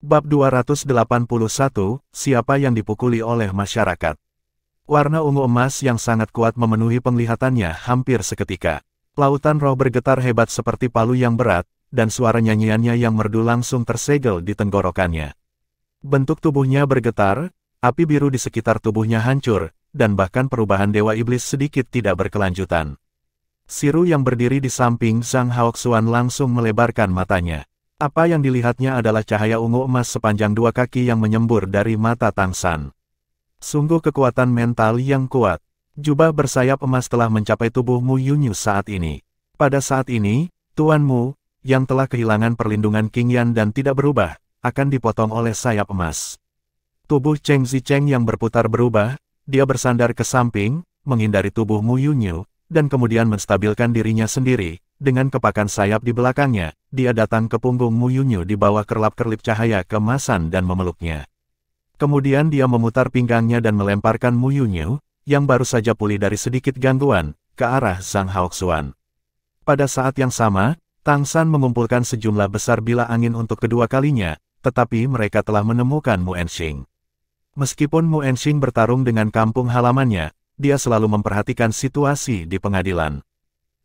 Bab 281, Siapa yang dipukuli oleh masyarakat. Warna ungu emas yang sangat kuat memenuhi penglihatannya hampir seketika. Lautan roh bergetar hebat seperti palu yang berat, dan suara nyanyiannya yang merdu langsung tersegel di tenggorokannya. Bentuk tubuhnya bergetar, api biru di sekitar tubuhnya hancur, dan bahkan perubahan Dewa Iblis sedikit tidak berkelanjutan. Siru yang berdiri di samping Zhang Haoxuan langsung melebarkan matanya. Apa yang dilihatnya adalah cahaya ungu emas sepanjang 2 kaki yang menyembur dari mata Tang San. Sungguh kekuatan mental yang kuat. Jubah bersayap emas telah mencapai tubuh Mu Yunyu saat ini. Pada saat ini, Tuan Mu, yang telah kehilangan perlindungan King Yan dan tidak berubah, akan dipotong oleh sayap emas. Tubuh Cheng Zicheng yang berputar berubah, dia bersandar ke samping, menghindari tubuh Mu Yunyu, dan kemudian menstabilkan dirinya sendiri. Dengan kepakan sayap di belakangnya, dia datang ke punggung Mu Yunyu di bawah kerlap-kerlip cahaya keemasan dan memeluknya. Kemudian dia memutar pinggangnya dan melemparkan Mu Yunyu, yang baru saja pulih dari sedikit gangguan, ke arah Zhang Haoxuan. Pada saat yang sama, Tang San mengumpulkan sejumlah besar bila angin untuk kedua kalinya, tetapi mereka telah menemukan Mu Enxing. Meskipun Mu Enxing bertarung dengan kampung halamannya, dia selalu memperhatikan situasi di pengadilan.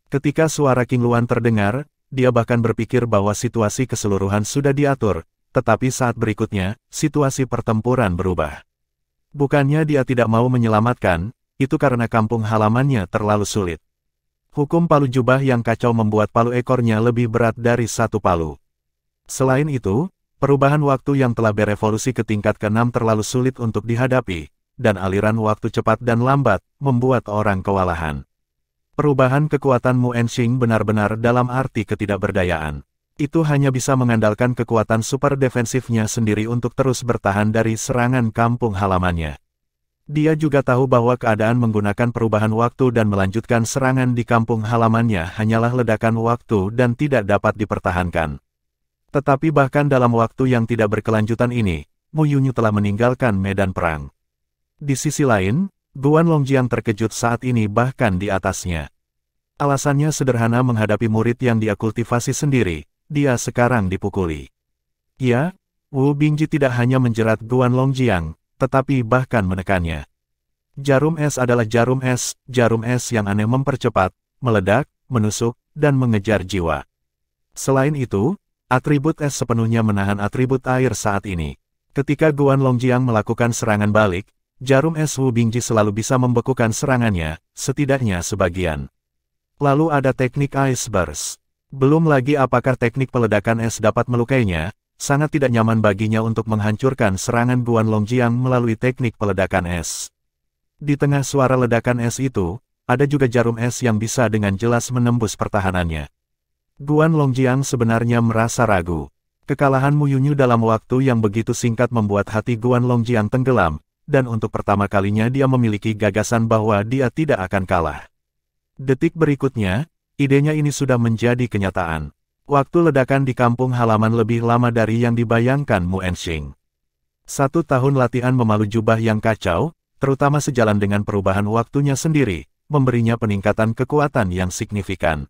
Ketika suara King Luan terdengar, dia bahkan berpikir bahwa situasi keseluruhan sudah diatur, tetapi saat berikutnya, situasi pertempuran berubah. Bukannya dia tidak mau menyelamatkan, itu karena kampung halamannya terlalu sulit. Hukum palu jubah yang kacau membuat palu ekornya lebih berat dari 1 palu. Selain itu, perubahan waktu yang telah berevolusi ke tingkat ke-6 terlalu sulit untuk dihadapi, dan aliran waktu cepat dan lambat, membuat orang kewalahan. Perubahan kekuatan Mu Enxing benar-benar dalam arti ketidakberdayaan. Itu hanya bisa mengandalkan kekuatan super defensifnya sendiri untuk terus bertahan dari serangan kampung halamannya. Dia juga tahu bahwa keadaan menggunakan perubahan waktu dan melanjutkan serangan di kampung halamannya hanyalah ledakan waktu dan tidak dapat dipertahankan. Tetapi bahkan dalam waktu yang tidak berkelanjutan ini, Mu Yunyu telah meninggalkan medan perang. Di sisi lain, Guan Longjiang terkejut saat ini bahkan di atasnya. Alasannya sederhana menghadapi murid yang dia kultivasi sendiri, dia sekarang dipukuli. Ya, Wu Bingji tidak hanya menjerat Guan Longjiang, tetapi bahkan menekannya. Jarum es adalah jarum es yang aneh mempercepat, meledak, menusuk, dan mengejar jiwa. Selain itu, atribut es sepenuhnya menahan atribut air saat ini. Ketika Guan Longjiang melakukan serangan balik, jarum es Wu Bingji selalu bisa membekukan serangannya, setidaknya sebagian. Lalu ada teknik Ice Burst. Belum lagi apakah teknik peledakan es dapat melukainya, sangat tidak nyaman baginya untuk menghancurkan serangan Guan Longjiang melalui teknik peledakan es. Di tengah suara ledakan es itu, ada juga jarum es yang bisa dengan jelas menembus pertahanannya. Guan Longjiang sebenarnya merasa ragu. Kekalahan Mu Yunyu dalam waktu yang begitu singkat membuat hati Guan Longjiang tenggelam, dan untuk pertama kalinya dia memiliki gagasan bahwa dia tidak akan kalah. Detik berikutnya, idenya ini sudah menjadi kenyataan. Waktu ledakan di kampung halaman lebih lama dari yang dibayangkan Mu Enxing. 1 tahun latihan memalu jubah yang kacau, terutama sejalan dengan perubahan waktunya sendiri, memberinya peningkatan kekuatan yang signifikan.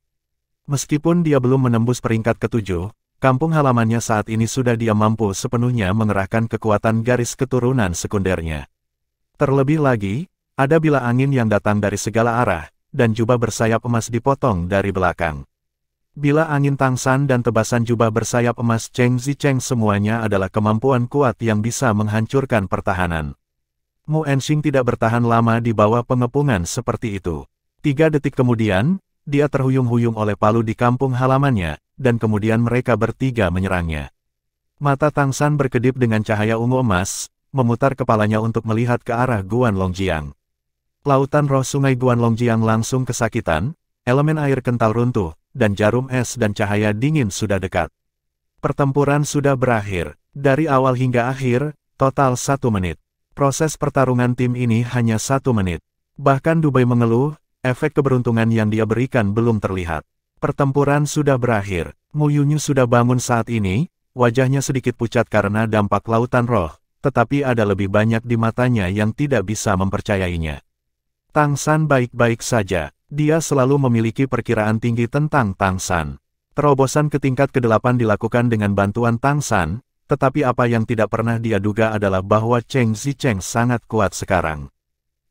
Meskipun dia belum menembus peringkat ke-7, kampung halamannya saat ini sudah dia mampu sepenuhnya mengerahkan kekuatan garis keturunan sekundernya. Terlebih lagi, ada bila angin yang datang dari segala arah, dan jubah bersayap emas dipotong dari belakang. Bila angin Tang San dan tebasan jubah bersayap emas Cheng Zicheng semuanya adalah kemampuan kuat yang bisa menghancurkan pertahanan. Mu Enxing tidak bertahan lama di bawah pengepungan seperti itu. 3 detik kemudian, dia terhuyung-huyung oleh palu di kampung halamannya, dan kemudian mereka bertiga menyerangnya. Mata Tang San berkedip dengan cahaya ungu emas, memutar kepalanya untuk melihat ke arah Guan Longjiang. Lautan roh sungai Guan Longjiang langsung kesakitan, elemen air kental runtuh, dan jarum es dan cahaya dingin sudah dekat. Pertempuran sudah berakhir. Dari awal hingga akhir, total 1 menit. Proses pertarungan tim ini hanya 1 menit. Bahkan Dubai mengeluh, efek keberuntungan yang dia berikan belum terlihat. Pertempuran sudah berakhir. Mu Yunyu sudah bangun saat ini, wajahnya sedikit pucat karena dampak lautan roh, tetapi ada lebih banyak di matanya yang tidak bisa mempercayainya. Tang San baik-baik saja. Dia selalu memiliki perkiraan tinggi tentang Tang San. Terobosan ke tingkat ke-8 dilakukan dengan bantuan Tang San, tetapi apa yang tidak pernah dia duga adalah bahwa Cheng Zicheng sangat kuat sekarang.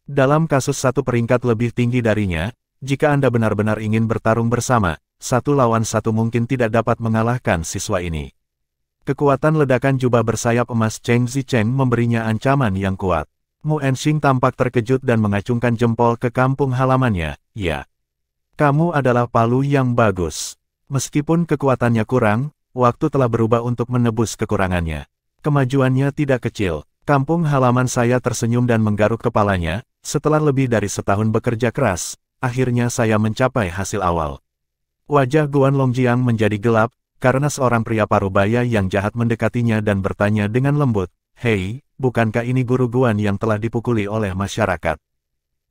Dalam kasus satu peringkat lebih tinggi darinya, jika Anda benar-benar ingin bertarung bersama, 1 lawan 1 mungkin tidak dapat mengalahkan siswa ini. Kekuatan ledakan jubah bersayap emas Cheng Zicheng memberinya ancaman yang kuat. Mu Enxing tampak terkejut dan mengacungkan jempol ke kampung halamannya. Ya. Kamu adalah palu yang bagus. Meskipun kekuatannya kurang, waktu telah berubah untuk menebus kekurangannya. Kemajuannya tidak kecil. Kampung halaman saya tersenyum dan menggaruk kepalanya. Setelah lebih dari setahun bekerja keras, akhirnya saya mencapai hasil awal. Wajah Guan Longjiang menjadi gelap, karena seorang pria parubaya yang jahat mendekatinya dan bertanya dengan lembut, "Hei, bukankah ini guru Guan yang telah dipukuli oleh masyarakat?"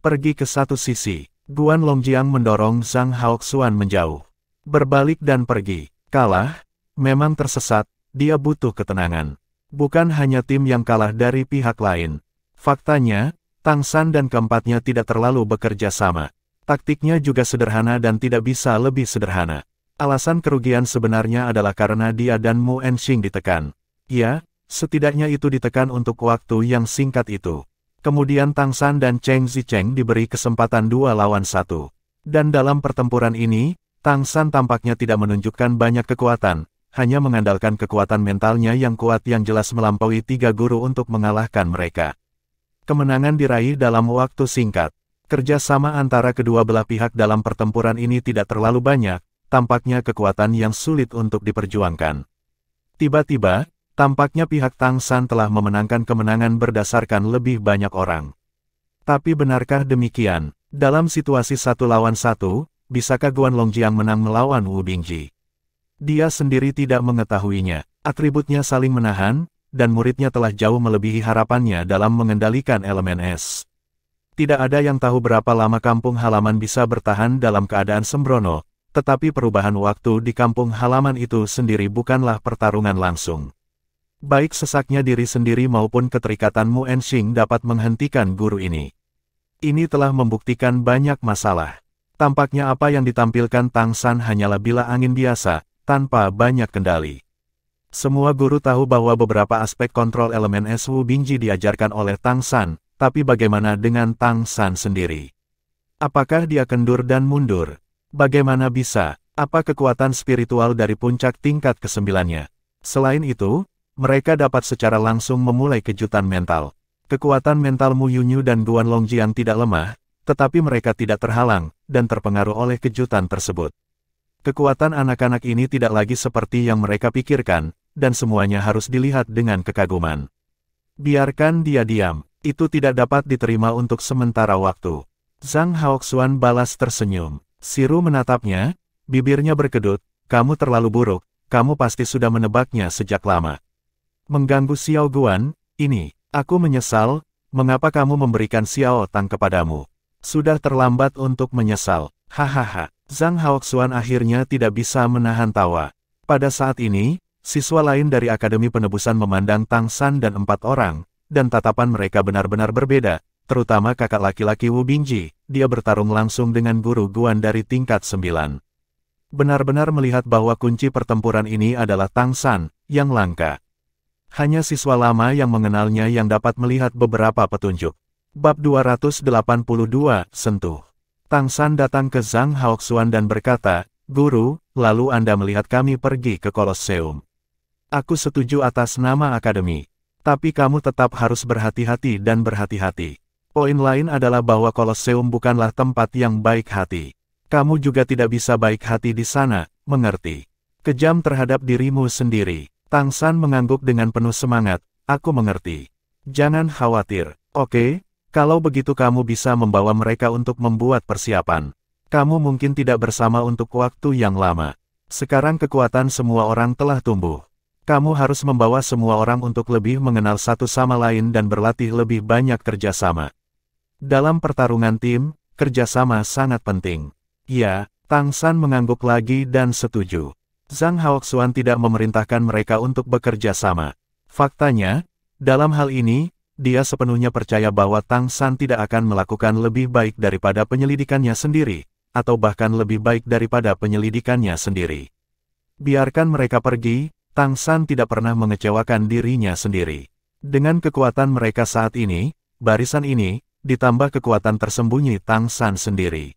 Pergi ke satu sisi. Guan Longjiang mendorong Zhang Haoxuan menjauh. Berbalik dan pergi. Kalah? Memang tersesat, dia butuh ketenangan. Bukan hanya tim yang kalah dari pihak lain. Faktanya, Tang San dan keempatnya tidak terlalu bekerja sama. Taktiknya juga sederhana dan tidak bisa lebih sederhana. Alasan kerugian sebenarnya adalah karena dia dan Mu Enxing ditekan. Ya, setidaknya itu ditekan untuk waktu yang singkat itu. Kemudian Tang San dan Cheng Zicheng diberi kesempatan 2 lawan 1. Dan dalam pertempuran ini, Tang San tampaknya tidak menunjukkan banyak kekuatan, hanya mengandalkan kekuatan mentalnya yang kuat yang jelas melampaui 3 guru untuk mengalahkan mereka. Kemenangan diraih dalam waktu singkat. Kerjasama antara kedua belah pihak dalam pertempuran ini tidak terlalu banyak, tampaknya kekuatan yang sulit untuk diperjuangkan. Tiba-tiba, tampaknya pihak Tang San telah memenangkan kemenangan berdasarkan lebih banyak orang. Tapi benarkah demikian? Dalam situasi 1 lawan 1, bisakah Guan Longjiang menang melawan Wu Bingji? Dia sendiri tidak mengetahuinya. Atributnya saling menahan, dan muridnya telah jauh melebihi harapannya dalam mengendalikan elemen es. Tidak ada yang tahu berapa lama kampung halaman bisa bertahan dalam keadaan sembrono, tetapi perubahan waktu di kampung halaman itu sendiri bukanlah pertarungan langsung. Baik sesaknya diri sendiri maupun keterikatan Mu Enxing dapat menghentikan guru ini. Ini telah membuktikan banyak masalah. Tampaknya apa yang ditampilkan Tang San hanyalah bila angin biasa, tanpa banyak kendali. Semua guru tahu bahwa beberapa aspek kontrol elemen es Wu Bingji diajarkan oleh Tang San, tapi bagaimana dengan Tang San sendiri? Apakah dia kendur dan mundur? Bagaimana bisa? Apa kekuatan spiritual dari puncak tingkat ke-9-nya? Selain itu, mereka dapat secara langsung memulai kejutan mental. Kekuatan mental Mu Yunyu dan Guan Longjiang tidak lemah, tetapi mereka tidak terhalang, dan terpengaruh oleh kejutan tersebut. Kekuatan anak-anak ini tidak lagi seperti yang mereka pikirkan, dan semuanya harus dilihat dengan kekaguman. Biarkan dia diam, itu tidak dapat diterima untuk sementara waktu. Zhang Haoxuan balas tersenyum. Siru menatapnya, bibirnya berkedut, "Kamu terlalu buruk, kamu pasti sudah menebaknya sejak lama." Mengganggu Xiao Guan, "Ini, aku menyesal, mengapa kamu memberikan Xiao Tang kepadamu? Sudah terlambat untuk menyesal." Hahaha. Zhang Haoxuan akhirnya tidak bisa menahan tawa. Pada saat ini, siswa lain dari Akademi Penebusan memandang Tang San dan 4 orang, dan tatapan mereka benar-benar berbeda, terutama kakak laki-laki Wu Bingji. Dia bertarung langsung dengan guru Guan dari tingkat 9. Benar-benar melihat bahwa kunci pertempuran ini adalah Tang San, yang langka. Hanya siswa lama yang mengenalnya yang dapat melihat beberapa petunjuk. Bab 282, Sentuh. Tang San datang ke Zhang Haoxuan dan berkata, "Guru, lalu Anda melihat kami pergi ke Kolosseum. Aku setuju atas nama akademi. Tapi kamu tetap harus berhati-hati dan berhati-hati. Poin lain adalah bahwa Kolosseum bukanlah tempat yang baik hati. Kamu juga tidak bisa baik hati di sana, mengerti? Kejam terhadap dirimu sendiri." Tang San mengangguk dengan penuh semangat, "Aku mengerti. Jangan khawatir, oke? Kalau begitu kamu bisa membawa mereka untuk membuat persiapan. Kamu mungkin tidak bersama untuk waktu yang lama. Sekarang kekuatan semua orang telah tumbuh. Kamu harus membawa semua orang untuk lebih mengenal satu sama lain dan berlatih lebih banyak kerjasama. Dalam pertarungan tim, kerjasama sangat penting." "Ya," Tang San mengangguk lagi dan setuju. Zhang Haoxuan tidak memerintahkan mereka untuk bekerja sama. Faktanya, dalam hal ini, dia sepenuhnya percaya bahwa Tang San tidak akan melakukan lebih baik daripada penyelidikannya sendiri, atau bahkan lebih baik daripada penyelidikannya sendiri. Biarkan mereka pergi, Tang San tidak pernah mengecewakan dirinya sendiri. Dengan kekuatan mereka saat ini, barisan ini, ditambah kekuatan tersembunyi Tang San sendiri.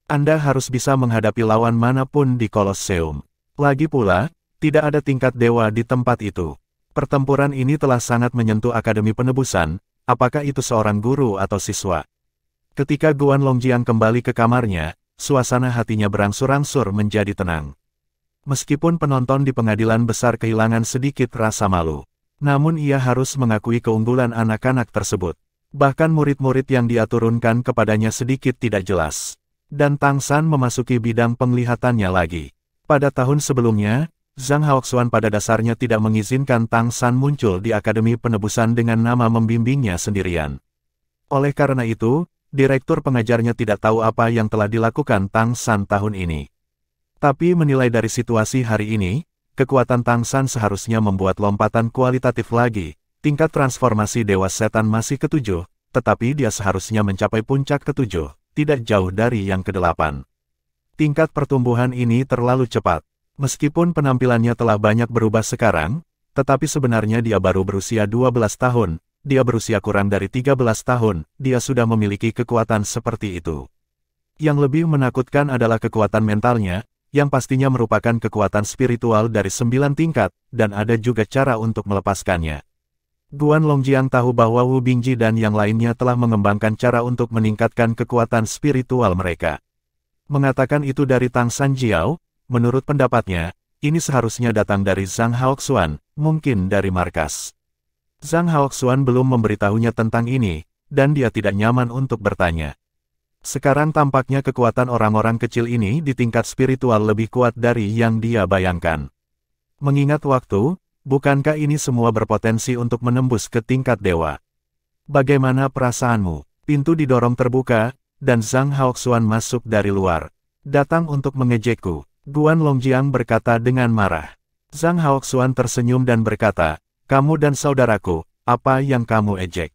Anda harus bisa menghadapi lawan manapun di Kolosseum. Lagi pula, tidak ada tingkat dewa di tempat itu. Pertempuran ini telah sangat menyentuh Akademi Penebusan, apakah itu seorang guru atau siswa. Ketika Guan Longjiang kembali ke kamarnya, suasana hatinya berangsur-angsur menjadi tenang. Meskipun penonton di pengadilan besar kehilangan sedikit rasa malu, namun ia harus mengakui keunggulan anak-anak tersebut. Bahkan murid-murid yang dia turunkan kepadanya sedikit tidak jelas. Dan Tang San memasuki bidang penglihatannya lagi. Pada tahun sebelumnya, Zhang Haoxuan pada dasarnya tidak mengizinkan Tang San muncul di Akademi Penebusan dengan nama membimbingnya sendirian. Oleh karena itu, direktur pengajarnya tidak tahu apa yang telah dilakukan Tang San tahun ini. Tapi menilai dari situasi hari ini, kekuatan Tang San seharusnya membuat lompatan kualitatif lagi. Tingkat transformasi Dewa Setan masih ke-7, tetapi dia seharusnya mencapai puncak ke-7, tidak jauh dari yang ke-8. Tingkat pertumbuhan ini terlalu cepat. Meskipun penampilannya telah banyak berubah sekarang, tetapi sebenarnya dia baru berusia 12 tahun, dia berusia kurang dari 13 tahun, dia sudah memiliki kekuatan seperti itu. Yang lebih menakutkan adalah kekuatan mentalnya, yang pastinya merupakan kekuatan spiritual dari 9 tingkat, dan ada juga cara untuk melepaskannya. Guan Longjiang tahu bahwa Wu Bingji dan yang lainnya telah mengembangkan cara untuk meningkatkan kekuatan spiritual mereka. Mengatakan itu dari Tang San Jiao, menurut pendapatnya, ini seharusnya datang dari Zhang Haoxuan, mungkin dari markas. Zhang Haoxuan belum memberitahunya tentang ini, dan dia tidak nyaman untuk bertanya. Sekarang tampaknya kekuatan orang-orang kecil ini di tingkat spiritual lebih kuat dari yang dia bayangkan. Mengingat waktu, bukankah ini semua berpotensi untuk menembus ke tingkat dewa? Bagaimana perasaanmu? Pintu didorong terbuka, dan Zhang Haoxuan masuk dari luar. Datang untuk mengejekku, Guan Longjiang berkata dengan marah. Zhang Haoxuan tersenyum dan berkata, kamu dan saudaraku, apa yang kamu ejek?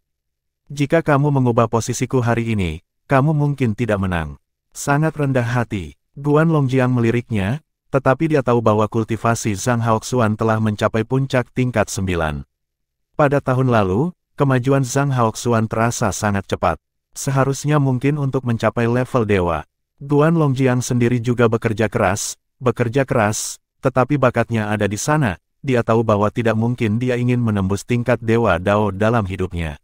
Jika kamu mengubah posisiku hari ini, kamu mungkin tidak menang. Sangat rendah hati. Guan Longjiang meliriknya, tetapi dia tahu bahwa kultivasi Zhang Haoxuan telah mencapai puncak tingkat 9. Pada tahun lalu, kemajuan Zhang Haoxuan terasa sangat cepat. Seharusnya mungkin untuk mencapai level dewa. Guan Longjiang sendiri juga bekerja keras, tetapi bakatnya ada di sana. Dia tahu bahwa tidak mungkin dia ingin menembus tingkat dewa Dao dalam hidupnya.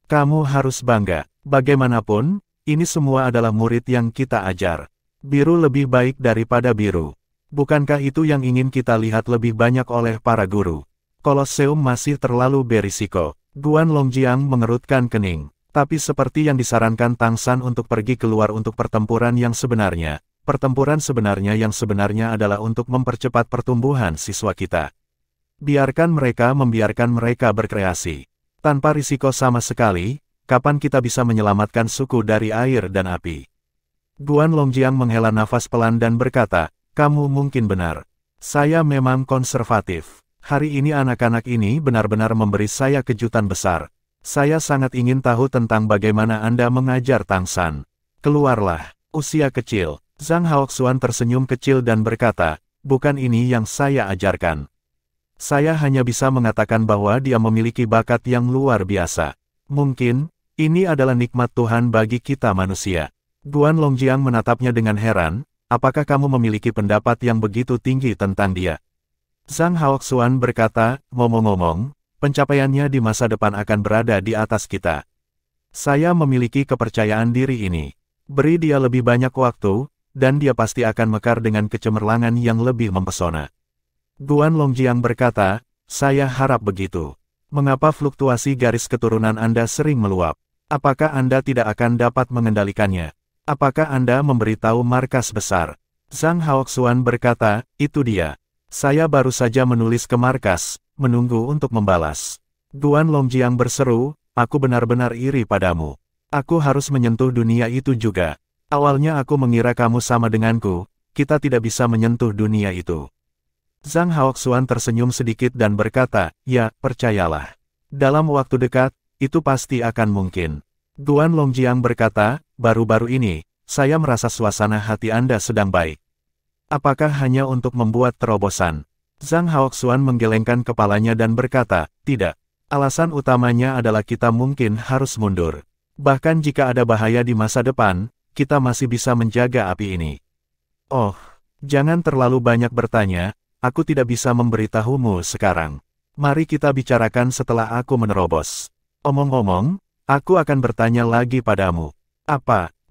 Kamu harus bangga. Bagaimanapun, ini semua adalah murid yang kita ajar. Biru lebih baik daripada biru. Bukankah itu yang ingin kita lihat lebih banyak oleh para guru? Kolosseum masih terlalu berisiko. Guan Longjiang mengerutkan kening. Tapi seperti yang disarankan Tang San untuk pergi keluar untuk pertempuran yang sebenarnya. Pertempuran sebenarnya yang sebenarnya adalah untuk mempercepat pertumbuhan siswa kita. Biarkan mereka berkreasi. Tanpa risiko sama sekali, kapan kita bisa menyelamatkan suku dari air dan api? Guan Longjiang menghela nafas pelan dan berkata, kamu mungkin benar. Saya memang konservatif. Hari ini anak-anak ini benar-benar memberi saya kejutan besar. Saya sangat ingin tahu tentang bagaimana Anda mengajar Tang San. Keluarlah, usia kecil. Zhang Haoxuan tersenyum kecil dan berkata, bukan ini yang saya ajarkan. Saya hanya bisa mengatakan bahwa dia memiliki bakat yang luar biasa. Mungkin, ini adalah nikmat Tuhan bagi kita manusia. Guan Longjiang menatapnya dengan heran, apakah kamu memiliki pendapat yang begitu tinggi tentang dia? Zhang Haoxuan berkata, ngomong-ngomong, pencapaiannya di masa depan akan berada di atas kita. Saya memiliki kepercayaan diri ini. Beri dia lebih banyak waktu, dan dia pasti akan mekar dengan kecemerlangan yang lebih mempesona. Guan Longjiang berkata, saya harap begitu. Mengapa fluktuasi garis keturunan Anda sering meluap? Apakah Anda tidak akan dapat mengendalikannya? Apakah Anda memberitahu markas besar? Zhang Haoxuan berkata, itu dia. Saya baru saja menulis ke markas, menunggu untuk membalas. Guan Longjiang berseru, aku benar-benar iri padamu. Aku harus menyentuh dunia itu juga. Awalnya aku mengira kamu sama denganku, kita tidak bisa menyentuh dunia itu. Zhang Haoxuan tersenyum sedikit dan berkata, ya, percayalah. Dalam waktu dekat, itu pasti akan mungkin. Guan Longjiang berkata, baru-baru ini, saya merasa suasana hati Anda sedang baik. Apakah hanya untuk membuat terobosan? Zhang Haoxuan menggelengkan kepalanya dan berkata, tidak. Alasan utamanya adalah kita mungkin harus mundur. Bahkan jika ada bahaya di masa depan, kita masih bisa menjaga api ini. Oh, jangan terlalu banyak bertanya, aku tidak bisa memberitahumu sekarang. Mari kita bicarakan setelah aku menerobos. Omong-omong, aku akan bertanya lagi padamu.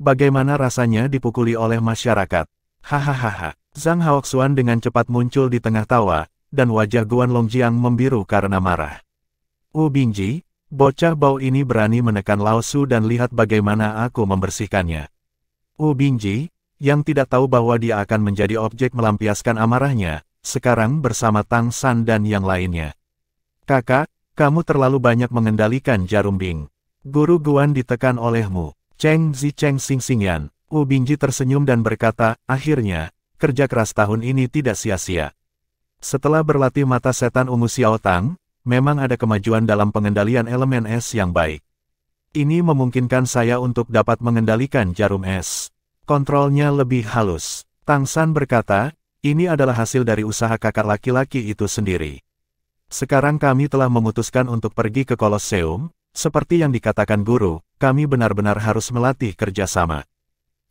Bagaimana rasanya dipukuli oleh masyarakat? Hahaha. Zhang Haoxuan dengan cepat muncul di tengah tawa, dan wajah Guan Longjiang membiru karena marah. Wu Bingji, bocah bau ini berani menekan Lao Su dan lihat bagaimana aku membersihkannya. Wu Bingji, yang tidak tahu bahwa dia akan menjadi objek melampiaskan amarahnya, sekarang bersama Tang San dan yang lainnya. Kakak, kamu terlalu banyak mengendalikan Jarum Bing. Guru Guan ditekan olehmu. Cheng Zi Cheng Xing Xingyan. Wu Bingji tersenyum dan berkata, akhirnya, kerja keras tahun ini tidak sia-sia. Setelah berlatih mata setan ungu Xiao Tang, memang ada kemajuan dalam pengendalian elemen es yang baik. Ini memungkinkan saya untuk dapat mengendalikan jarum es. Kontrolnya lebih halus. Tang San berkata, ini adalah hasil dari usaha kakak laki-laki itu sendiri. Sekarang kami telah memutuskan untuk pergi ke Kolosseum, seperti yang dikatakan guru, kami benar-benar harus melatih kerjasama.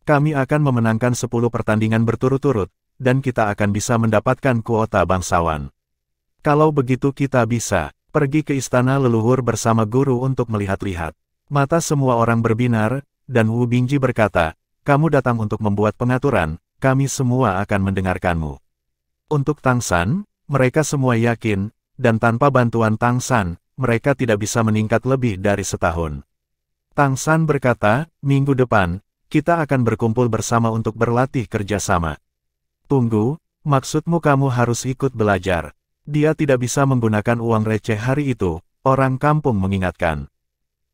Kami akan memenangkan 10 pertandingan berturut-turut, dan kita akan bisa mendapatkan kuota bangsawan. Kalau begitu kita bisa pergi ke istana leluhur bersama guru untuk melihat-lihat. Mata semua orang berbinar, dan Wu Bingji berkata, kamu datang untuk membuat pengaturan, kami semua akan mendengarkanmu. Untuk Tang San, mereka semua yakin, dan tanpa bantuan Tang San, mereka tidak bisa meningkat lebih dari setahun. Tang San berkata, minggu depan, kita akan berkumpul bersama untuk berlatih kerjasama. Tunggu, maksudmu kamu harus ikut belajar. Dia tidak bisa menggunakan uang receh hari itu, orang kampung mengingatkan.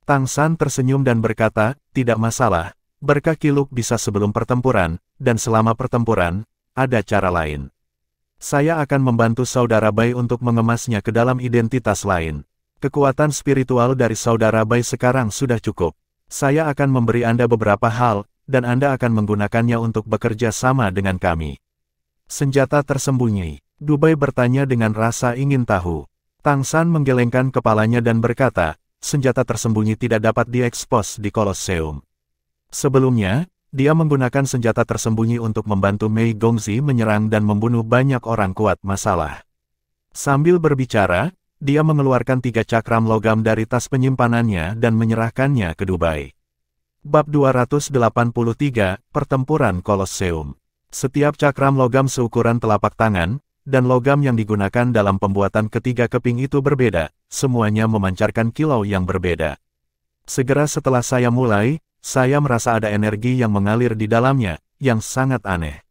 Tang San tersenyum dan berkata, tidak masalah, berkah Kiluk bisa sebelum pertempuran, dan selama pertempuran, ada cara lain. Saya akan membantu Saudara Bai untuk mengemasnya ke dalam identitas lain. Kekuatan spiritual dari Saudara Bai sekarang sudah cukup. Saya akan memberi Anda beberapa hal, dan Anda akan menggunakannya untuk bekerja sama dengan kami. Senjata tersembunyi. Dubai bertanya dengan rasa ingin tahu. Tang San menggelengkan kepalanya dan berkata, senjata tersembunyi tidak dapat diekspos di Kolosseum. Sebelumnya, dia menggunakan senjata tersembunyi untuk membantu Mei Gongzi menyerang dan membunuh banyak orang kuat masalah. Sambil berbicara, dia mengeluarkan 3 cakram logam dari tas penyimpanannya dan menyerahkannya ke Dubai. Bab 283, Pertempuran Kolosseum. Setiap cakram logam seukuran telapak tangan, dan logam yang digunakan dalam pembuatan ketiga keping itu berbeda, semuanya memancarkan kilau yang berbeda. Segera setelah saya mulai, saya merasa ada energi yang mengalir di dalamnya, yang sangat aneh.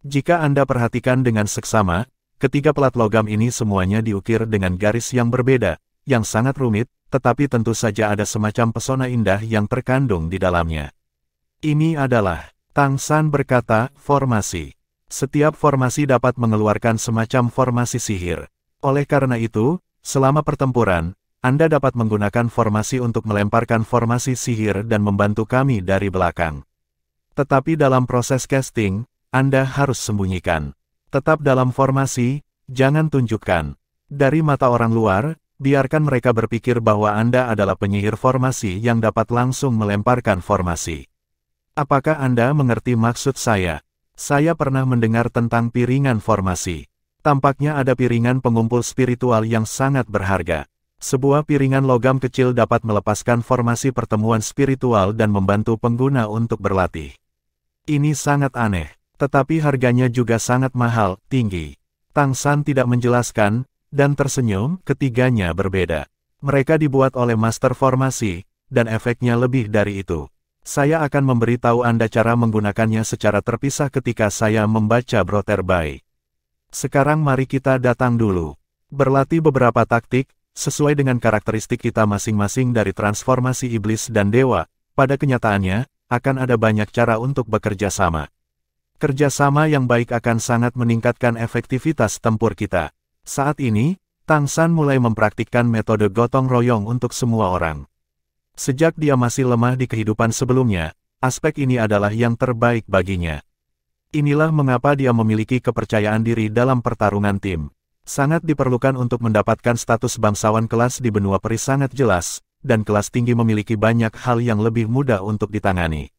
Jika Anda perhatikan dengan seksama, ketiga pelat logam ini semuanya diukir dengan garis yang berbeda, yang sangat rumit, tetapi tentu saja ada semacam pesona indah yang terkandung di dalamnya. Ini adalah, Tang San berkata, formasi. Setiap formasi dapat mengeluarkan semacam formasi sihir. Oleh karena itu, selama pertempuran, Anda dapat menggunakan formasi untuk melemparkan formasi sihir dan membantu kami dari belakang. Tetapi dalam proses casting, Anda harus sembunyikan. Tetap dalam formasi, jangan tunjukkan. Dari mata orang luar, biarkan mereka berpikir bahwa Anda adalah penyihir formasi yang dapat langsung melemparkan formasi. Apakah Anda mengerti maksud saya? Saya pernah mendengar tentang piringan formasi. Tampaknya ada piringan pengumpul spiritual yang sangat berharga. Sebuah piringan logam kecil dapat melepaskan formasi pertemuan spiritual dan membantu pengguna untuk berlatih. Ini sangat aneh. Tetapi harganya juga sangat mahal, tinggi. Tang San tidak menjelaskan, dan tersenyum, ketiganya berbeda. Mereka dibuat oleh master formasi, dan efeknya lebih dari itu. Saya akan memberitahu Anda cara menggunakannya secara terpisah ketika saya membaca Broter Bai. Sekarang mari kita datang dulu. Berlatih beberapa taktik, sesuai dengan karakteristik kita masing-masing dari transformasi iblis dan dewa. Pada kenyataannya, akan ada banyak cara untuk bekerja sama. Kerjasama yang baik akan sangat meningkatkan efektivitas tempur kita. Saat ini, Tang San mulai mempraktikkan metode gotong royong untuk semua orang. Sejak dia masih lemah di kehidupan sebelumnya, aspek ini adalah yang terbaik baginya. Inilah mengapa dia memiliki kepercayaan diri dalam pertarungan tim. Sangat diperlukan untuk mendapatkan status bangsawan kelas di benua peri sangat jelas, dan kelas tinggi memiliki banyak hal yang lebih mudah untuk ditangani.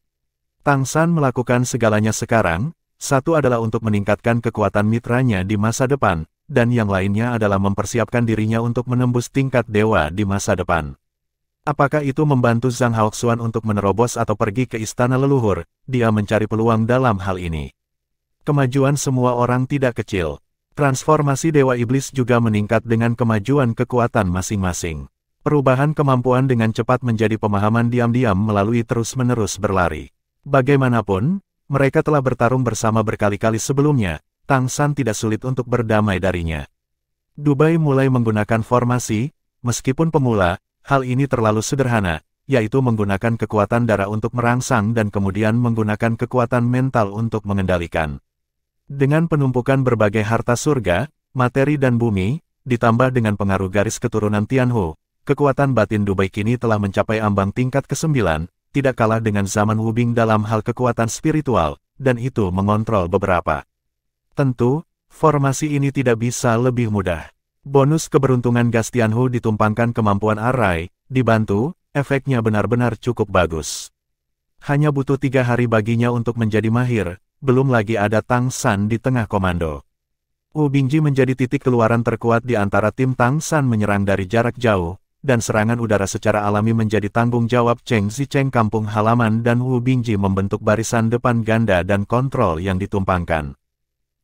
Tang San melakukan segalanya sekarang, satu adalah untuk meningkatkan kekuatan mitranya di masa depan, dan yang lainnya adalah mempersiapkan dirinya untuk menembus tingkat dewa di masa depan. Apakah itu membantu Zhang Haoxuan untuk menerobos atau pergi ke istana leluhur? Dia mencari peluang dalam hal ini. Kemajuan semua orang tidak kecil. Transformasi Dewa Iblis juga meningkat dengan kemajuan kekuatan masing-masing. Perubahan kemampuan dengan cepat menjadi pemahaman diam-diam melalui terus-menerus berlari. Bagaimanapun, mereka telah bertarung bersama berkali-kali sebelumnya, Tang San tidak sulit untuk berdamai darinya. Dubai mulai menggunakan formasi, meskipun pemula, hal ini terlalu sederhana, yaitu menggunakan kekuatan darah untuk merangsang dan kemudian menggunakan kekuatan mental untuk mengendalikan. Dengan penumpukan berbagai harta surga, materi dan bumi, ditambah dengan pengaruh garis keturunan Tianhu, kekuatan batin Dubai kini telah mencapai ambang tingkat ke-9, tidak kalah dengan zaman Wubing dalam hal kekuatan spiritual, dan itu mengontrol beberapa. Tentu, formasi ini tidak bisa lebih mudah. Bonus keberuntungan gas Tianhu ditumpangkan kemampuan Arai, dibantu, efeknya benar-benar cukup bagus. Hanya butuh 3 hari baginya untuk menjadi mahir. Belum lagi ada Tang San di tengah komando. Wu Bingji menjadi titik keluaran terkuat di antara tim Tang San menyerang dari jarak jauh, dan serangan udara secara alami menjadi tanggung jawab Cheng Zicheng kampung halaman dan Wu Bingji membentuk barisan depan ganda dan kontrol yang ditumpangkan.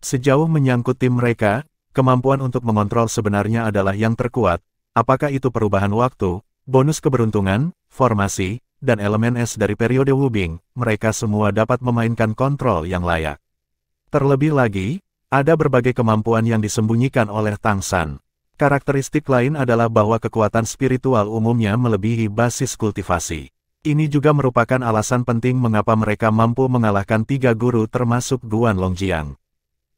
Sejauh menyangkut tim mereka, kemampuan untuk mengontrol sebenarnya adalah yang terkuat, apakah itu perubahan waktu, bonus keberuntungan, formasi, dan elemen es dari periode Wubing, mereka semua dapat memainkan kontrol yang layak. Terlebih lagi, ada berbagai kemampuan yang disembunyikan oleh Tang San. Karakteristik lain adalah bahwa kekuatan spiritual umumnya melebihi basis kultivasi. Ini juga merupakan alasan penting mengapa mereka mampu mengalahkan 3 guru termasuk Guan Longjiang.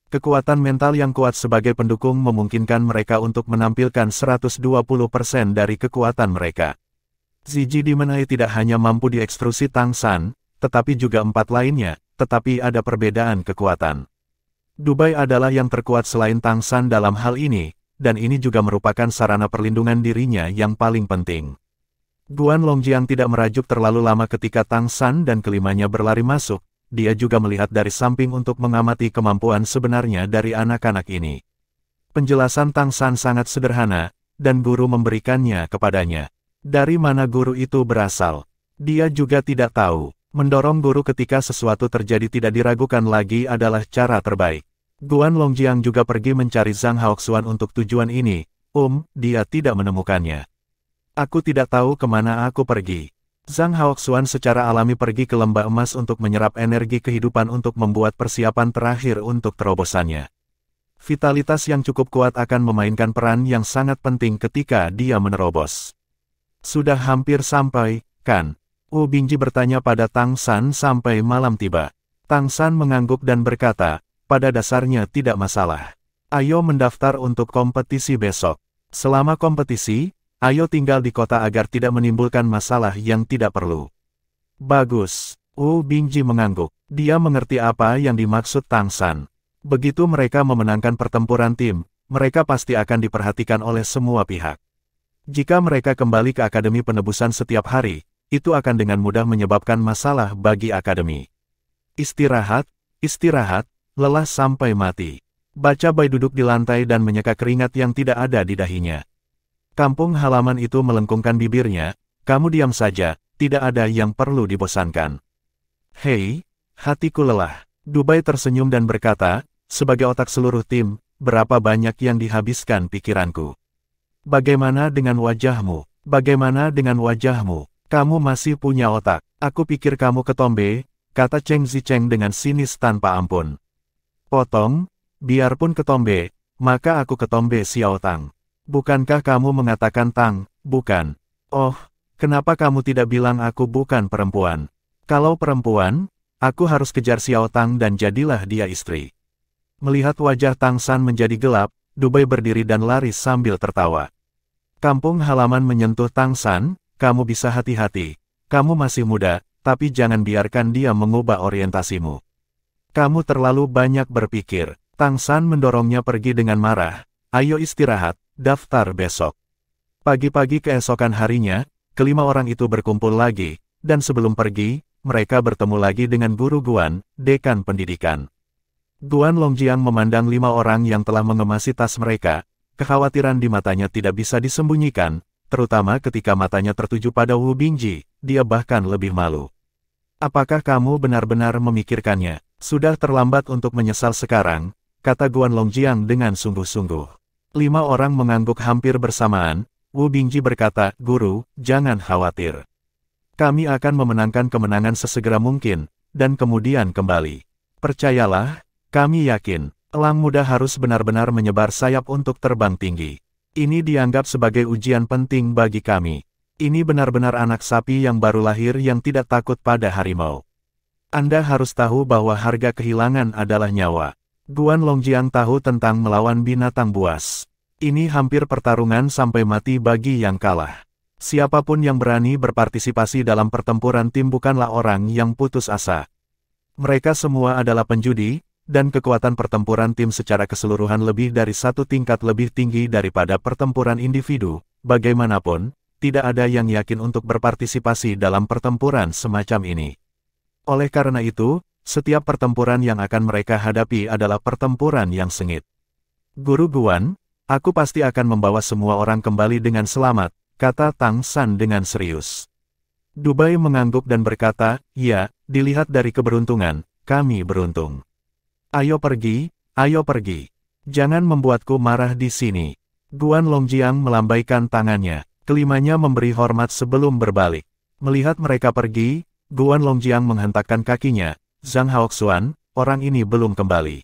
Kekuatan mental yang kuat sebagai pendukung memungkinkan mereka untuk menampilkan 120% dari kekuatan mereka. Ziji Dimenai tidak hanya mampu diekstrusi Tang San, tetapi juga 4 lainnya, tetapi ada perbedaan kekuatan. Dubai adalah yang terkuat selain Tang San dalam hal ini, dan ini juga merupakan sarana perlindungan dirinya yang paling penting. Guan Longjiang tidak merajuk terlalu lama ketika Tang San dan kelimanya berlari masuk, dia juga melihat dari samping untuk mengamati kemampuan sebenarnya dari anak-anak ini. Penjelasan Tang San sangat sederhana, dan guru memberikannya kepadanya. Dari mana guru itu berasal? Dia juga tidak tahu. Mendorong guru ketika sesuatu terjadi tidak diragukan lagi adalah cara terbaik. Guan Longjiang juga pergi mencari Zhang Haoxuan untuk tujuan ini. Dia tidak menemukannya. Aku tidak tahu kemana aku pergi. Zhang Haoxuan secara alami pergi ke lembah emas untuk menyerap energi kehidupan untuk membuat persiapan terakhir untuk terobosannya. Vitalitas yang cukup kuat akan memainkan peran yang sangat penting ketika dia menerobos. Sudah hampir sampai, kan? Wu Bingji bertanya pada Tang San sampai malam tiba. Tang San mengangguk dan berkata, pada dasarnya tidak masalah. Ayo mendaftar untuk kompetisi besok. Selama kompetisi, ayo tinggal di kota agar tidak menimbulkan masalah yang tidak perlu. Bagus. Wu Bingji mengangguk. Dia mengerti apa yang dimaksud Tang San. Begitu mereka memenangkan pertempuran tim, mereka pasti akan diperhatikan oleh semua pihak. Jika mereka kembali ke Akademi Penebusan setiap hari, itu akan dengan mudah menyebabkan masalah bagi Akademi. Istirahat, istirahat, lelah sampai mati. Baca Bai duduk di lantai dan menyeka keringat yang tidak ada di dahinya. Kampung halaman itu melengkungkan bibirnya, kamu diam saja, tidak ada yang perlu dibosankan. Hei, hatiku lelah. Dubai tersenyum dan berkata, sebagai otak seluruh tim, berapa banyak yang dihabiskan pikiranku. Bagaimana dengan wajahmu? Bagaimana dengan wajahmu? Kamu masih punya otak. Aku pikir kamu ketombe, kata Cheng Zicheng dengan sinis tanpa ampun. Potong, biarpun ketombe, maka aku ketombe Xiao Tang. Bukankah kamu mengatakan Tang, bukan? Oh, kenapa kamu tidak bilang aku bukan perempuan? Kalau perempuan, aku harus kejar Xiao Tang dan jadilah dia istri. Melihat wajah Tang San menjadi gelap, Dubai berdiri dan lari sambil tertawa. Kampung halaman menyentuh Tang San, kamu bisa hati-hati. Kamu masih muda, tapi jangan biarkan dia mengubah orientasimu. Kamu terlalu banyak berpikir. Tang San mendorongnya pergi dengan marah. ayo istirahat, daftar besok. Pagi-pagi keesokan harinya, kelima orang itu berkumpul lagi, dan sebelum pergi, mereka bertemu lagi dengan guru Guan, dekan pendidikan. Guan Longjiang memandang 5 orang yang telah mengemasi tas mereka, kekhawatiran di matanya tidak bisa disembunyikan, terutama ketika matanya tertuju pada Wu Bingji, dia bahkan lebih malu. Apakah kamu benar-benar memikirkannya? Sudah terlambat untuk menyesal sekarang, kata Guan Longjiang dengan sungguh-sungguh. 5 orang mengangguk hampir bersamaan. Wu Bingji berkata, Guru, jangan khawatir. Kami akan memenangkan kemenangan sesegera mungkin, dan kemudian kembali. Percayalah, kami yakin, elang muda harus benar-benar menyebar sayap untuk terbang tinggi. Ini dianggap sebagai ujian penting bagi kami. Ini benar-benar anak sapi yang baru lahir yang tidak takut pada harimau. Anda harus tahu bahwa harga kehilangan adalah nyawa. Guan Longjiang tahu tentang melawan binatang buas. Ini hampir pertarungan sampai mati bagi yang kalah. Siapapun yang berani berpartisipasi dalam pertempuran tim bukanlah orang yang putus asa. Mereka semua adalah penjudi, dan kekuatan pertempuran tim secara keseluruhan lebih dari 1 tingkat lebih tinggi daripada pertempuran individu. Bagaimanapun, tidak ada yang yakin untuk berpartisipasi dalam pertempuran semacam ini. Oleh karena itu, setiap pertempuran yang akan mereka hadapi adalah pertempuran yang sengit. Guru Guan, aku pasti akan membawa semua orang kembali dengan selamat, kata Tang San dengan serius. Dubai mengangguk dan berkata, ya, dilihat dari keberuntungan, kami beruntung. Ayo pergi, ayo pergi. Jangan membuatku marah di sini. Guan Longjiang melambaikan tangannya, kelimanya memberi hormat sebelum berbalik. Melihat mereka pergi, Guan Longjiang menghentakkan kakinya, Zhang Haoxuan, orang ini belum kembali.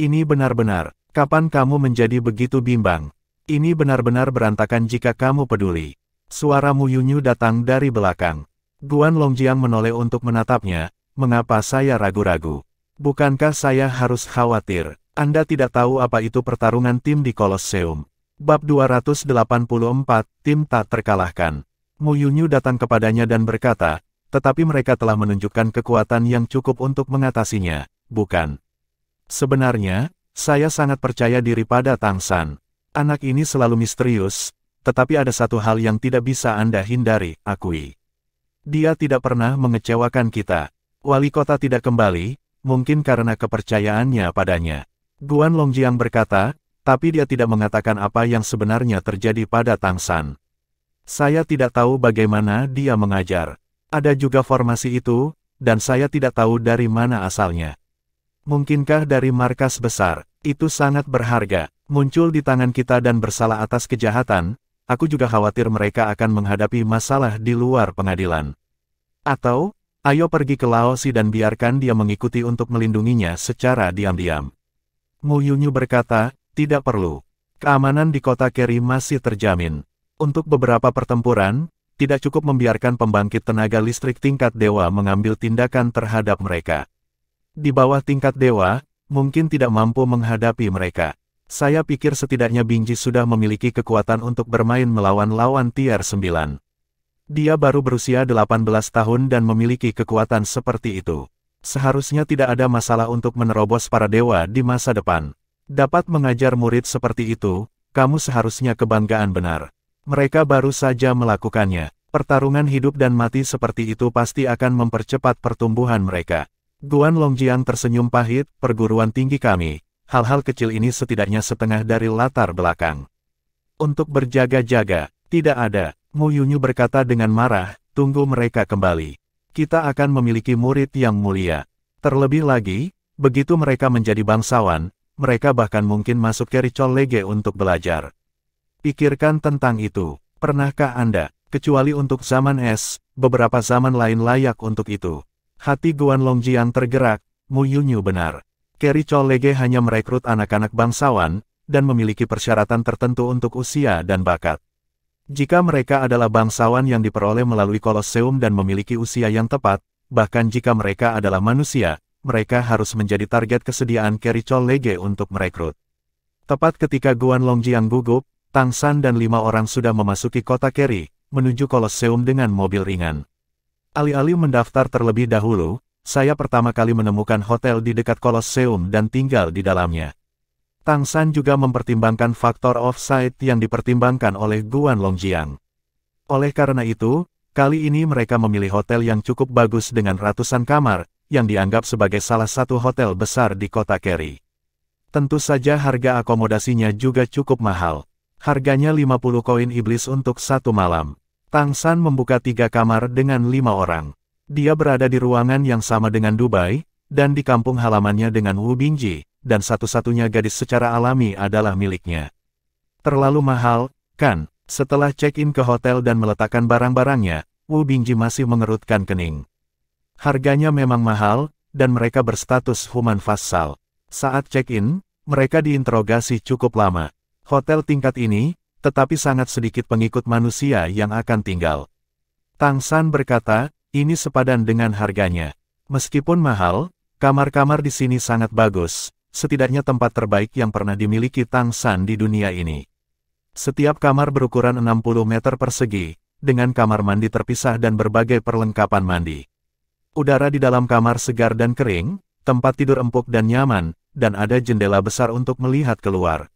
Ini benar-benar, kapan kamu menjadi begitu bimbang? Ini benar-benar berantakan jika kamu peduli. Suara Mu Yunyu datang dari belakang. Guan Longjiang menoleh untuk menatapnya, mengapa saya ragu-ragu? Bukankah saya harus khawatir? Anda tidak tahu apa itu pertarungan tim di Kolosseum. Bab 284, tim tak terkalahkan. Mu Yunyu datang kepadanya dan berkata, tetapi mereka telah menunjukkan kekuatan yang cukup untuk mengatasinya, bukan? Sebenarnya, saya sangat percaya diri pada Tang San. Anak ini selalu misterius, tetapi ada satu hal yang tidak bisa Anda hindari, akui. Dia tidak pernah mengecewakan kita. Wali kota tidak kembali, mungkin karena kepercayaannya padanya. Guan Longjiang berkata, tapi dia tidak mengatakan apa yang sebenarnya terjadi pada Tang San. Saya tidak tahu bagaimana dia mengajar. Ada juga formasi itu, dan saya tidak tahu dari mana asalnya. Mungkinkah dari markas besar? Itu sangat berharga, muncul di tangan kita dan bersalah atas kejahatan. Aku juga khawatir mereka akan menghadapi masalah di luar pengadilan. Atau, ayo pergi ke Laosi dan biarkan dia mengikuti untuk melindunginya secara diam-diam. Mu Yunyu berkata, tidak perlu. Keamanan di kota Keri masih terjamin. Untuk beberapa pertempuran, tidak cukup membiarkan pembangkit tenaga listrik tingkat dewa mengambil tindakan terhadap mereka. Di bawah tingkat dewa, mungkin tidak mampu menghadapi mereka. Saya pikir setidaknya Bingji sudah memiliki kekuatan untuk bermain melawan lawan tier 9. Dia baru berusia 18 tahun dan memiliki kekuatan seperti itu. Seharusnya tidak ada masalah untuk menerobos para dewa di masa depan. Dapat mengajar murid seperti itu, kamu seharusnya kebanggaan benar. Mereka baru saja melakukannya. Pertarungan hidup dan mati seperti itu pasti akan mempercepat pertumbuhan mereka. Guan Longjiang tersenyum pahit, perguruan tinggi kami. Hal-hal kecil ini setidaknya setengah dari latar belakang. Untuk berjaga-jaga, tidak ada. Mu Yunyu berkata dengan marah, tunggu mereka kembali. Kita akan memiliki murid yang mulia. Terlebih lagi, begitu mereka menjadi bangsawan, mereka bahkan mungkin masuk ke Ricol Lege untuk belajar. Pikirkan tentang itu. Pernahkah Anda, kecuali untuk zaman es, beberapa zaman lain layak untuk itu? Hati Guan Longjiang tergerak, Mu Yunyu benar. Keri Cholege hanya merekrut anak-anak bangsawan, dan memiliki persyaratan tertentu untuk usia dan bakat. Jika mereka adalah bangsawan yang diperoleh melalui Kolosseum dan memiliki usia yang tepat, bahkan jika mereka adalah manusia, mereka harus menjadi target kesediaan Keri Cholege untuk merekrut. Tepat ketika Guan Longjiang gugup, Tang San dan 5 orang sudah memasuki kota Keri, menuju Kolosseum dengan mobil ringan. Alih-alih mendaftar terlebih dahulu, saya pertama kali menemukan hotel di dekat Kolosseum dan tinggal di dalamnya. Tang San juga mempertimbangkan faktor offside yang dipertimbangkan oleh Guan Longjiang. Oleh karena itu, kali ini mereka memilih hotel yang cukup bagus dengan ratusan kamar, yang dianggap sebagai salah satu hotel besar di kota Keri. Tentu saja harga akomodasinya juga cukup mahal. Harganya 50 koin iblis untuk 1 malam. Tang San membuka 3 kamar dengan 5 orang. Dia berada di ruangan yang sama dengan Dubai, dan di kampung halamannya dengan Wu Bingji, dan satu-satunya gadis secara alami adalah miliknya. Terlalu mahal, kan? Setelah check-in ke hotel dan meletakkan barang-barangnya, Wu Bingji masih mengerutkan kening. Harganya memang mahal, dan mereka berstatus human vassal. Saat check-in, mereka diinterogasi cukup lama. Hotel tingkat ini, tetapi sangat sedikit pengikut manusia yang akan tinggal. Tang San berkata, ini sepadan dengan harganya. Meskipun mahal, kamar-kamar di sini sangat bagus. Setidaknya tempat terbaik yang pernah dimiliki Tang San di dunia ini. Setiap kamar berukuran 60 meter persegi, dengan kamar mandi terpisah dan berbagai perlengkapan mandi. Udara di dalam kamar segar dan kering, tempat tidur empuk dan nyaman, dan ada jendela besar untuk melihat keluar.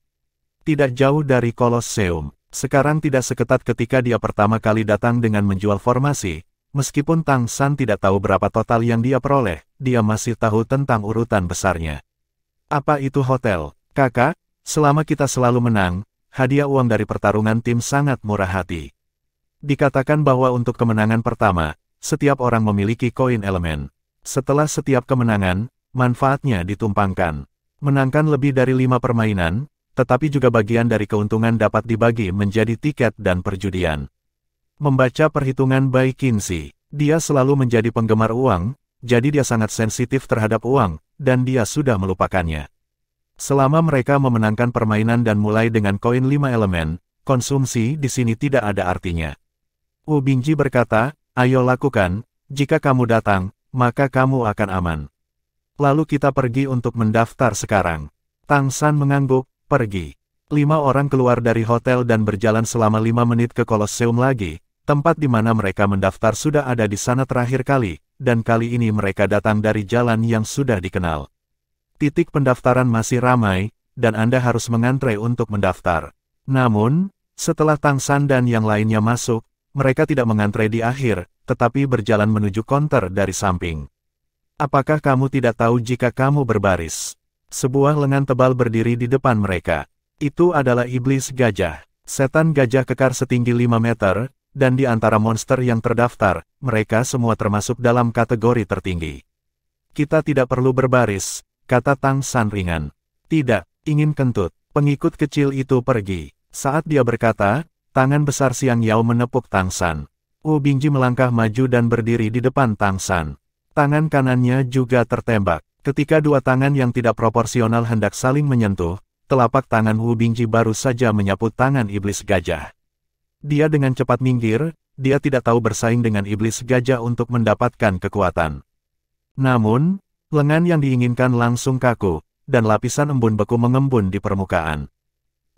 Tidak jauh dari Kolosseum, sekarang tidak seketat ketika dia pertama kali datang dengan menjual formasi. Meskipun Tang San tidak tahu berapa total yang dia peroleh, dia masih tahu tentang urutan besarnya. Apa itu hotel? Kakak, selama kita selalu menang, hadiah uang dari pertarungan tim sangat murah hati. Dikatakan bahwa untuk kemenangan pertama, setiap orang memiliki koin elemen. Setelah setiap kemenangan, manfaatnya ditumpangkan. Menangkan lebih dari 5 permainan, tetapi juga bagian dari keuntungan dapat dibagi menjadi tiket dan perjudian. Membaca perhitungan Bai Qinzi, dia selalu menjadi penggemar uang, jadi dia sangat sensitif terhadap uang, dan dia sudah melupakannya. Selama mereka memenangkan permainan dan mulai dengan koin 5 elemen, konsumsi di sini tidak ada artinya. Wu Bingji berkata, ayo lakukan, jika kamu datang, maka kamu akan aman. Lalu kita pergi untuk mendaftar sekarang. Tang San mengangguk, pergi. 5 orang keluar dari hotel dan berjalan selama 5 menit ke Kolosseum lagi, tempat di mana mereka mendaftar sudah ada di sana terakhir kali, dan kali ini mereka datang dari jalan yang sudah dikenal. Titik pendaftaran masih ramai, dan Anda harus mengantre untuk mendaftar. Namun, setelah Tang San dan yang lainnya masuk, mereka tidak mengantre di akhir, tetapi berjalan menuju konter dari samping. Apakah kamu tidak tahu jika kamu berbaris? Sebuah lengan tebal berdiri di depan mereka. Itu adalah iblis gajah. Setan gajah kekar setinggi 5 meter, dan di antara monster yang terdaftar, mereka semua termasuk dalam kategori tertinggi. Kita tidak perlu berbaris, kata Tang San ringan. Tidak, ingin kentut. Pengikut kecil itu pergi. Saat dia berkata, tangan besar Xiang Yao menepuk Tang San. Wu Bingji melangkah maju dan berdiri di depan Tang San. Tangan kanannya juga tertembak. Ketika dua tangan yang tidak proporsional hendak saling menyentuh, telapak tangan Wu Bingji baru saja menyapu tangan iblis gajah. Dia dengan cepat minggir, dia tidak tahu bersaing dengan iblis gajah untuk mendapatkan kekuatan. Namun, lengan yang diinginkan langsung kaku, dan lapisan embun beku mengembun di permukaan.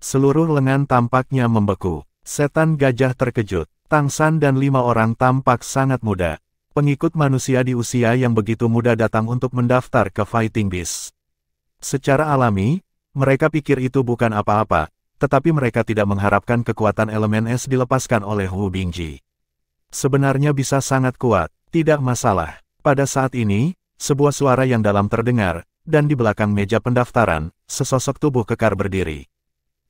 Seluruh lengan tampaknya membeku. Setan gajah terkejut. Tang San dan 5 orang tampak sangat muda. Pengikut manusia di usia yang begitu muda datang untuk mendaftar ke Fighting Beast. Secara alami, mereka pikir itu bukan apa-apa, tetapi mereka tidak mengharapkan kekuatan elemen es dilepaskan oleh Wu Bingji. Sebenarnya bisa sangat kuat, tidak masalah. Pada saat ini, sebuah suara yang dalam terdengar, dan di belakang meja pendaftaran, sesosok tubuh kekar berdiri.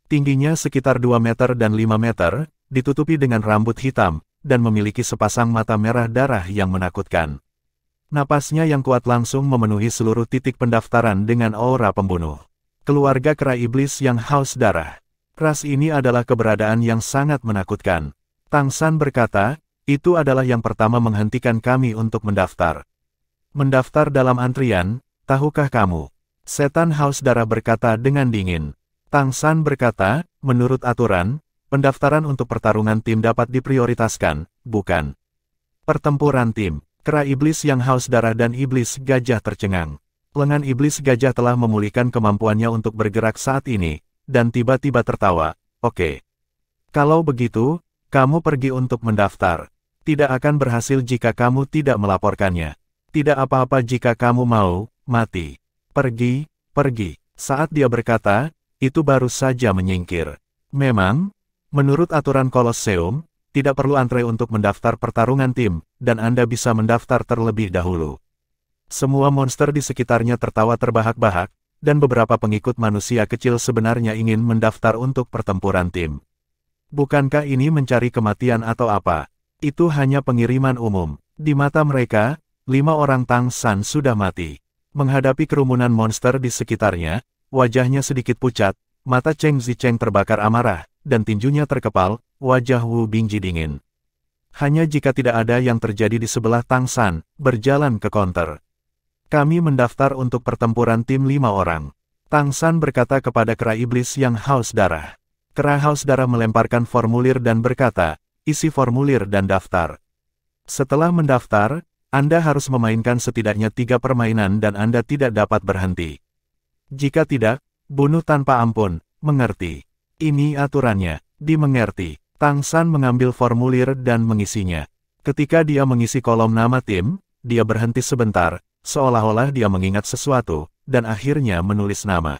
Tingginya sekitar 2 meter dan 5 meter, ditutupi dengan rambut hitam, dan memiliki sepasang mata merah darah yang menakutkan. Napasnya yang kuat langsung memenuhi seluruh titik pendaftaran dengan aura pembunuh. Keluarga kera iblis yang haus darah. Ras ini adalah keberadaan yang sangat menakutkan. Tang San berkata, itu adalah yang pertama menghentikan kami untuk mendaftar. Mendaftar dalam antrian, tahukah kamu? Setan haus darah berkata dengan dingin. Tang San berkata, menurut aturan, pendaftaran untuk pertarungan tim dapat diprioritaskan, bukan? Pertempuran tim. Kera iblis yang haus darah dan iblis gajah tercengang. Lengan iblis gajah telah memulihkan kemampuannya untuk bergerak saat ini, dan tiba-tiba tertawa, oke. Kalau begitu, kamu pergi untuk mendaftar. Tidak akan berhasil jika kamu tidak melaporkannya. Tidak apa-apa jika kamu mau, mati. Pergi, pergi. Saat dia berkata, itu baru saja menyingkir. Memang, menurut aturan Kolosseum, tidak perlu antre untuk mendaftar pertarungan tim, dan Anda bisa mendaftar terlebih dahulu. Semua monster di sekitarnya tertawa terbahak-bahak, dan beberapa pengikut manusia kecil sebenarnya ingin mendaftar untuk pertempuran tim. Bukankah ini mencari kematian atau apa? Itu hanya pengiriman umum. Di mata mereka, 5 orang Tang San sudah mati. Menghadapi kerumunan monster di sekitarnya, wajahnya sedikit pucat, mata Cheng Zicheng terbakar amarah, dan tinjunya terkepal, wajah Wu Bingji dingin. Hanya jika tidak ada yang terjadi di sebelah Tang San, berjalan ke counter. Kami mendaftar untuk pertempuran tim 5 orang. Tang San berkata kepada kera iblis yang haus darah. Kera haus darah melemparkan formulir dan berkata, isi formulir dan daftar. Setelah mendaftar, Anda harus memainkan setidaknya 3 permainan dan Anda tidak dapat berhenti. Jika tidak, bunuh tanpa ampun, mengerti. Ini aturannya, dimengerti. Tang San mengambil formulir dan mengisinya. Ketika dia mengisi kolom nama tim, dia berhenti sebentar, seolah-olah dia mengingat sesuatu, dan akhirnya menulis nama.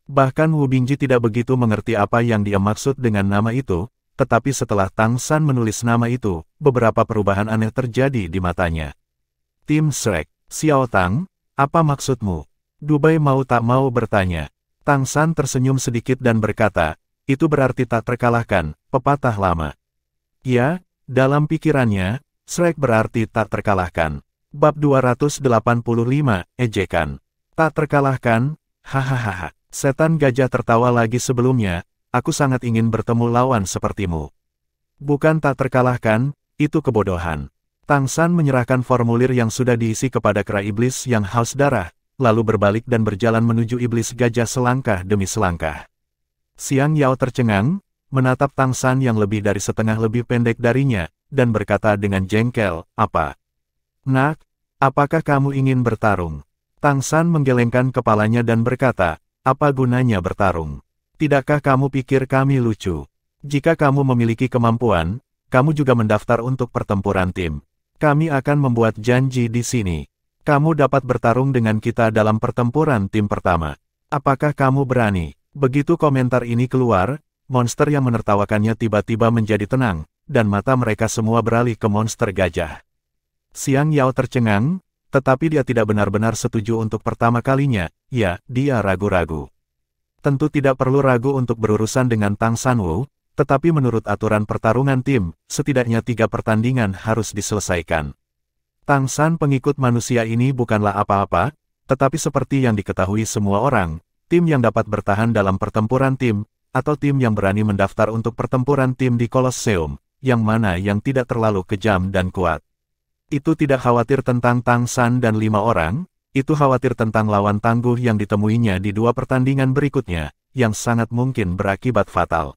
Bahkan Wu Bingji tidak begitu mengerti apa yang dia maksud dengan nama itu, tetapi setelah Tang San menulis nama itu, beberapa perubahan aneh terjadi di matanya. Tim Shrek, Xiao Tang, apa maksudmu? Dubai mau tak mau bertanya. Tang San tersenyum sedikit dan berkata, itu berarti tak terkalahkan, pepatah lama. Ya, dalam pikirannya, Shrek berarti tak terkalahkan. Bab 285, ejekan. Tak terkalahkan, hahaha. Setan gajah tertawa lagi sebelumnya, aku sangat ingin bertemu lawan sepertimu. Bukan tak terkalahkan, itu kebodohan. Tang San menyerahkan formulir yang sudah diisi kepada kera iblis yang haus darah, lalu berbalik dan berjalan menuju iblis gajah selangkah demi selangkah. Xiang Yao tercengang, menatap Tang San yang lebih dari setengah lebih pendek darinya, dan berkata dengan jengkel, apa? Nak, apakah kamu ingin bertarung? Tang San menggelengkan kepalanya dan berkata, apa gunanya bertarung? Tidakkah kamu pikir kami lucu? Jika kamu memiliki kemampuan, kamu juga mendaftar untuk pertempuran tim. Kami akan membuat janji di sini. Kamu dapat bertarung dengan kita dalam pertempuran tim pertama. Apakah kamu berani? Begitu komentar ini keluar, monster yang menertawakannya tiba-tiba menjadi tenang, dan mata mereka semua beralih ke monster gajah. Xiang Yao tercengang, tetapi dia tidak benar-benar setuju untuk pertama kalinya, ya, dia ragu-ragu. Tentu tidak perlu ragu untuk berurusan dengan Tang Sanwu, tetapi menurut aturan pertarungan tim, setidaknya 3 pertandingan harus diselesaikan. Tang San pengikut manusia ini bukanlah apa-apa, tetapi seperti yang diketahui semua orang, tim yang dapat bertahan dalam pertempuran tim, atau tim yang berani mendaftar untuk pertempuran tim di Kolosseum, yang mana yang tidak terlalu kejam dan kuat. Itu tidak khawatir tentang Tang San dan 5 orang, itu khawatir tentang lawan tangguh yang ditemuinya di 2 pertandingan berikutnya, yang sangat mungkin berakibat fatal.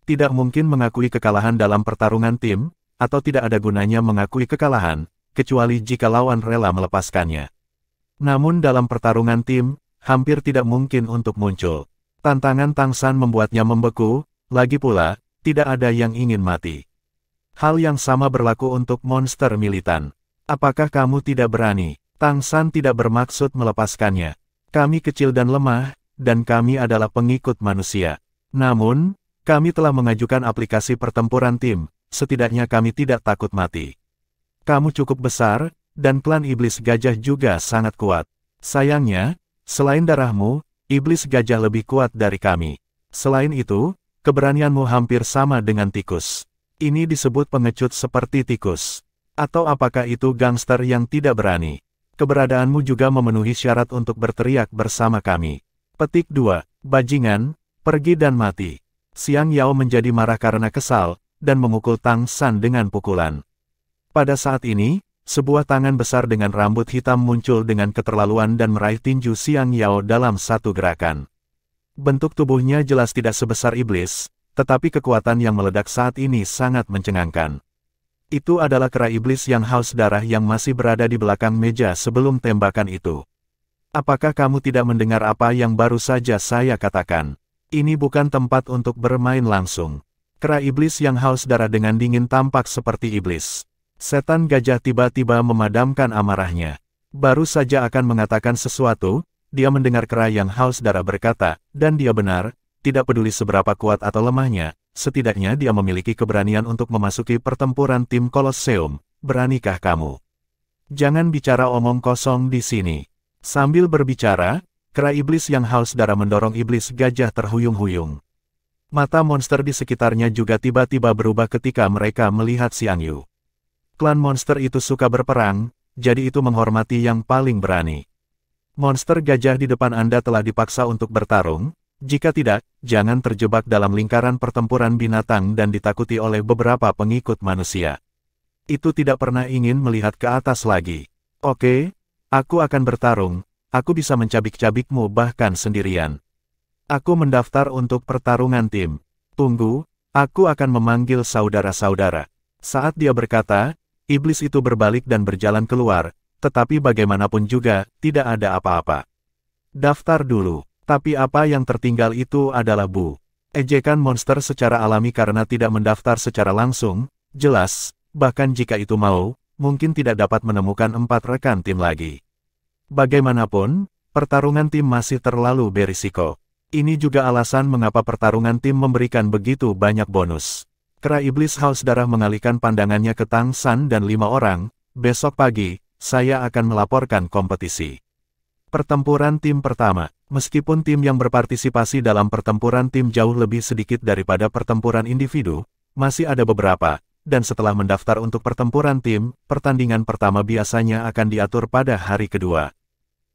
Tidak mungkin mengakui kekalahan dalam pertarungan tim, atau tidak ada gunanya mengakui kekalahan, kecuali jika lawan rela melepaskannya. Namun dalam pertarungan tim, hampir tidak mungkin untuk muncul. Tantangan Tang San membuatnya membeku, lagi pula, tidak ada yang ingin mati. Hal yang sama berlaku untuk monster militan. Apakah kamu tidak berani? Tang San tidak bermaksud melepaskannya. Kami kecil dan lemah, dan kami adalah pengikut manusia. Namun, kami telah mengajukan aplikasi pertempuran tim, setidaknya kami tidak takut mati. Kamu cukup besar, dan klan iblis gajah juga sangat kuat. Sayangnya, selain darahmu, iblis gajah lebih kuat dari kami. Selain itu, keberanianmu hampir sama dengan tikus. Ini disebut pengecut seperti tikus. Atau apakah itu gangster yang tidak berani? Keberadaanmu juga memenuhi syarat untuk berteriak bersama kami. Petik 2. Bajingan, pergi dan mati. Xiang Yao menjadi marah karena kesal, dan memukul Tang San dengan pukulan. Pada saat ini, sebuah tangan besar dengan rambut hitam muncul dengan keterlaluan dan meraih tinju Xiang Yao dalam satu gerakan. Bentuk tubuhnya jelas tidak sebesar iblis, tetapi kekuatan yang meledak saat ini sangat mencengangkan. Itu adalah kera iblis yang haus darah yang masih berada di belakang meja sebelum tembakan itu. Apakah kamu tidak mendengar apa yang baru saja saya katakan? Ini bukan tempat untuk bermain langsung. Kera iblis yang haus darah dengan dingin tampak seperti iblis. Setan gajah tiba-tiba memadamkan amarahnya. Baru saja akan mengatakan sesuatu, dia mendengar kera yang haus darah berkata, dan dia benar, tidak peduli seberapa kuat atau lemahnya, setidaknya dia memiliki keberanian untuk memasuki pertempuran tim Kolosseum. Beranikah kamu? Jangan bicara omong kosong di sini. Sambil berbicara, kera iblis yang haus darah mendorong iblis gajah terhuyung-huyung. Mata monster di sekitarnya juga tiba-tiba berubah ketika mereka melihat Xiang Yu. Klan monster itu suka berperang, jadi itu menghormati yang paling berani. Monster gajah di depan Anda telah dipaksa untuk bertarung, jika tidak, jangan terjebak dalam lingkaran pertempuran binatang dan ditakuti oleh beberapa pengikut manusia. Itu tidak pernah ingin melihat ke atas lagi. Oke, aku akan bertarung, aku bisa mencabik-cabikmu bahkan sendirian. Aku mendaftar untuk pertarungan tim. Tunggu, aku akan memanggil saudara-saudara. Saat dia berkata, iblis itu berbalik dan berjalan keluar, tetapi bagaimanapun juga, tidak ada apa-apa. Daftar dulu, tapi apa yang tertinggal itu adalah Bu. Ejekan monster secara alami karena tidak mendaftar secara langsung, jelas, bahkan jika itu mau, mungkin tidak dapat menemukan 4 rekan tim lagi. Bagaimanapun, pertarungan tim masih terlalu berisiko. Ini juga alasan mengapa pertarungan tim memberikan begitu banyak bonus. Kera iblis haus darah mengalihkan pandangannya ke Tang San dan 5 orang, besok pagi, saya akan melaporkan kompetisi. Pertempuran tim pertama. Meskipun tim yang berpartisipasi dalam pertempuran tim jauh lebih sedikit daripada pertempuran individu, masih ada beberapa, dan setelah mendaftar untuk pertempuran tim, pertandingan pertama biasanya akan diatur pada hari kedua.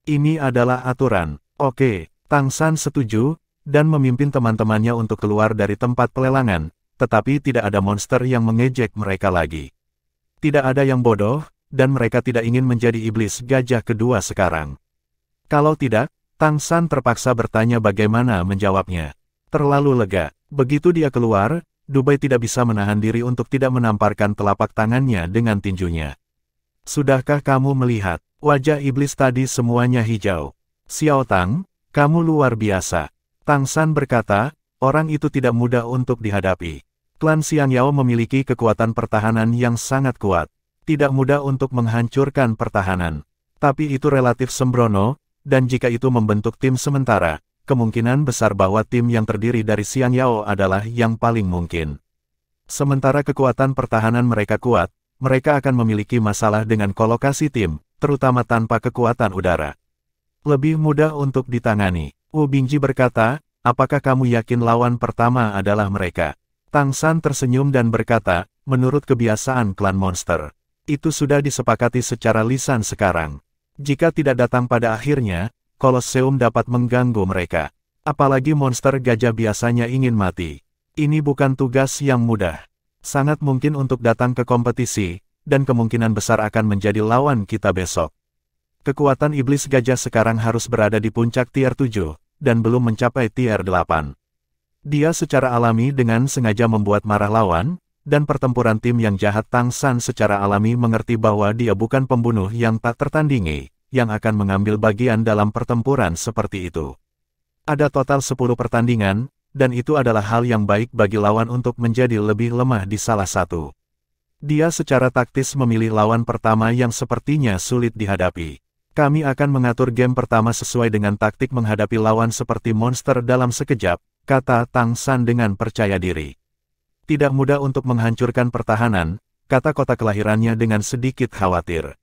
Ini adalah aturan. Oke. Tang San setuju, dan memimpin teman-temannya untuk keluar dari tempat pelelangan, tetapi tidak ada monster yang mengejek mereka lagi. Tidak ada yang bodoh, dan mereka tidak ingin menjadi iblis gajah kedua sekarang. Kalau tidak, Tang San terpaksa bertanya bagaimana menjawabnya. Terlalu lega. Begitu dia keluar, Dubai tidak bisa menahan diri untuk tidak menamparkan telapak tangannya dengan tinjunya. Sudahkah kamu melihat? Wajah iblis tadi semuanya hijau. Xiao Tang, kamu luar biasa. Tang San berkata, orang itu tidak mudah untuk dihadapi. Klan Xiang Yao memiliki kekuatan pertahanan yang sangat kuat. Tidak mudah untuk menghancurkan pertahanan. Tapi itu relatif sembrono, dan jika itu membentuk tim sementara, kemungkinan besar bahwa tim yang terdiri dari Xiang Yao adalah yang paling mungkin. Sementara kekuatan pertahanan mereka kuat, mereka akan memiliki masalah dengan kolokasi tim, terutama tanpa kekuatan udara. Lebih mudah untuk ditangani. Wu Bingji berkata, apakah kamu yakin lawan pertama adalah mereka? Tang San tersenyum dan berkata, menurut kebiasaan klan monster. Itu sudah disepakati secara lisan sekarang. Jika tidak datang pada akhirnya, Kolosseum dapat mengganggu mereka. Apalagi monster gajah biasanya ingin mati. Ini bukan tugas yang mudah. Sangat mungkin untuk datang ke kompetisi, dan kemungkinan besar akan menjadi lawan kita besok. Kekuatan iblis gajah sekarang harus berada di puncak tier 7, dan belum mencapai tier 8. Dia secara alami dengan sengaja membuat marah lawan, dan pertempuran tim yang jahat Tang San secara alami mengerti bahwa dia bukan pembunuh yang tak tertandingi, yang akan mengambil bagian dalam pertempuran seperti itu. Ada total 10 pertandingan, dan itu adalah hal yang baik bagi lawan untuk menjadi lebih lemah di salah satu. Dia secara taktis memilih lawan pertama yang sepertinya sulit dihadapi. Kami akan mengatur game pertama sesuai dengan taktik menghadapi lawan seperti monster dalam sekejap, kata Tang San dengan percaya diri. Tidak mudah untuk menghancurkan pertahanan, kata kota kelahirannya dengan sedikit khawatir.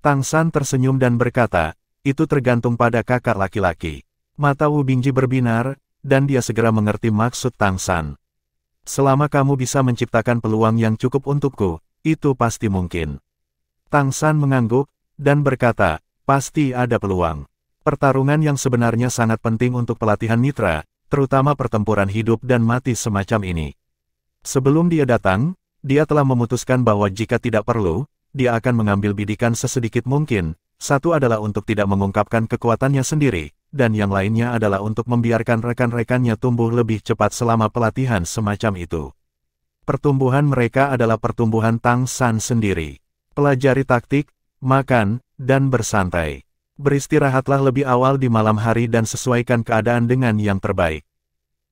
Tang San tersenyum dan berkata, itu tergantung pada kakak laki-laki. Mata Wu Bingji berbinar, dan dia segera mengerti maksud Tang San. Selama kamu bisa menciptakan peluang yang cukup untukku, itu pasti mungkin. Tang San mengangguk, dan berkata, pasti ada peluang. Pertarungan yang sebenarnya sangat penting untuk pelatihan mitra, terutama pertempuran hidup dan mati semacam ini. Sebelum dia datang, dia telah memutuskan bahwa jika tidak perlu, dia akan mengambil bidikan sesedikit mungkin. Satu adalah untuk tidak mengungkapkan kekuatannya sendiri, dan yang lainnya adalah untuk membiarkan rekan-rekannya tumbuh lebih cepat selama pelatihan semacam itu. Pertumbuhan mereka adalah pertumbuhan Tang San sendiri. Pelajari taktik, makan, dan bersantai. Beristirahatlah lebih awal di malam hari dan sesuaikan keadaan dengan yang terbaik.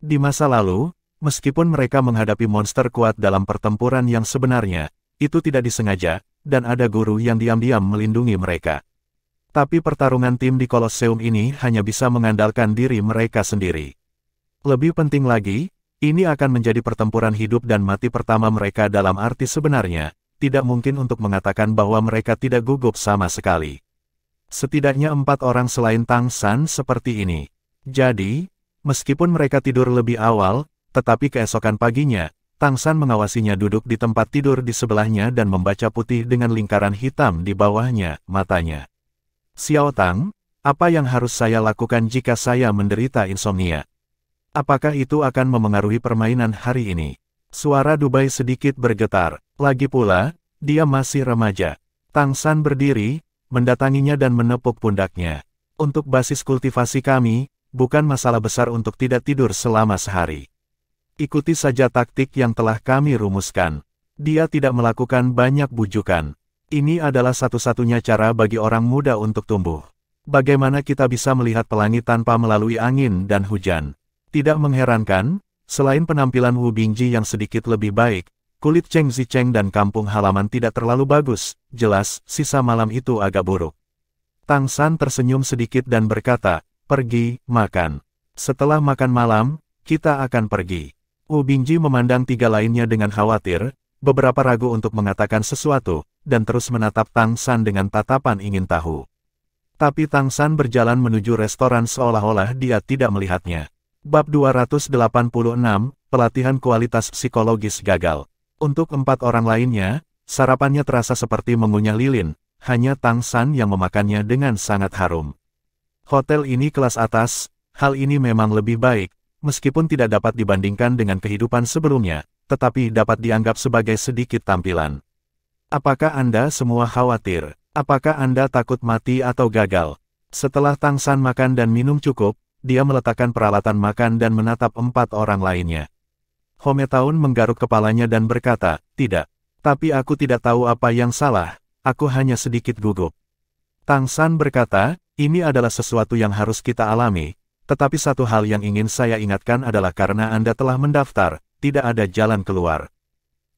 Di masa lalu, meskipun mereka menghadapi monster kuat dalam pertempuran yang sebenarnya, itu tidak disengaja, dan ada guru yang diam-diam melindungi mereka. Tapi pertarungan tim di Kolosseum ini hanya bisa mengandalkan diri mereka sendiri. Lebih penting lagi, ini akan menjadi pertempuran hidup dan mati pertama mereka dalam arti sebenarnya, tidak mungkin untuk mengatakan bahwa mereka tidak gugup sama sekali. Setidaknya 4 orang selain Tang San seperti ini. Jadi, meskipun mereka tidur lebih awal, tetapi keesokan paginya, Tang San mengawasinya duduk di tempat tidur di sebelahnya dan membaca putih dengan lingkaran hitam di bawahnya, matanya. Xiao Tang, apa yang harus saya lakukan jika saya menderita insomnia? Apakah itu akan memengaruhi permainan hari ini? Suara Dubai sedikit bergetar. Lagi pula, dia masih remaja. Tang San berdiri, mendatanginya dan menepuk pundaknya. Untuk basis kultivasi kami, bukan masalah besar untuk tidak tidur selama sehari. Ikuti saja taktik yang telah kami rumuskan. Dia tidak melakukan banyak bujukan. Ini adalah satu-satunya cara bagi orang muda untuk tumbuh. Bagaimana kita bisa melihat pelangi tanpa melalui angin dan hujan? Tidak mengherankan, selain penampilan Wu Bingji yang sedikit lebih baik, kulit Cheng Zicheng dan kampung halaman tidak terlalu bagus, jelas, sisa malam itu agak buruk. Tang San tersenyum sedikit dan berkata, pergi, makan. Setelah makan malam, kita akan pergi. Wu Bingji memandang 3 lainnya dengan khawatir, beberapa ragu untuk mengatakan sesuatu, dan terus menatap Tang San dengan tatapan ingin tahu. Tapi Tang San berjalan menuju restoran seolah-olah dia tidak melihatnya. Bab 286, Pelatihan Kualitas Psikologis Gagal. Untuk 4 orang lainnya, sarapannya terasa seperti mengunyah lilin, hanya Tang San yang memakannya dengan sangat harum. Hotel ini kelas atas, hal ini memang lebih baik, meskipun tidak dapat dibandingkan dengan kehidupan sebelumnya, tetapi dapat dianggap sebagai sedikit tampilan. Apakah Anda semua khawatir? Apakah Anda takut mati atau gagal? Setelah Tang San makan dan minum cukup, dia meletakkan peralatan makan dan menatap 4 orang lainnya. Hometaun menggaruk kepalanya dan berkata, tidak. Tapi aku tidak tahu apa yang salah, aku hanya sedikit gugup. Tang San berkata, ini adalah sesuatu yang harus kita alami, tetapi satu hal yang ingin saya ingatkan adalah karena Anda telah mendaftar, tidak ada jalan keluar.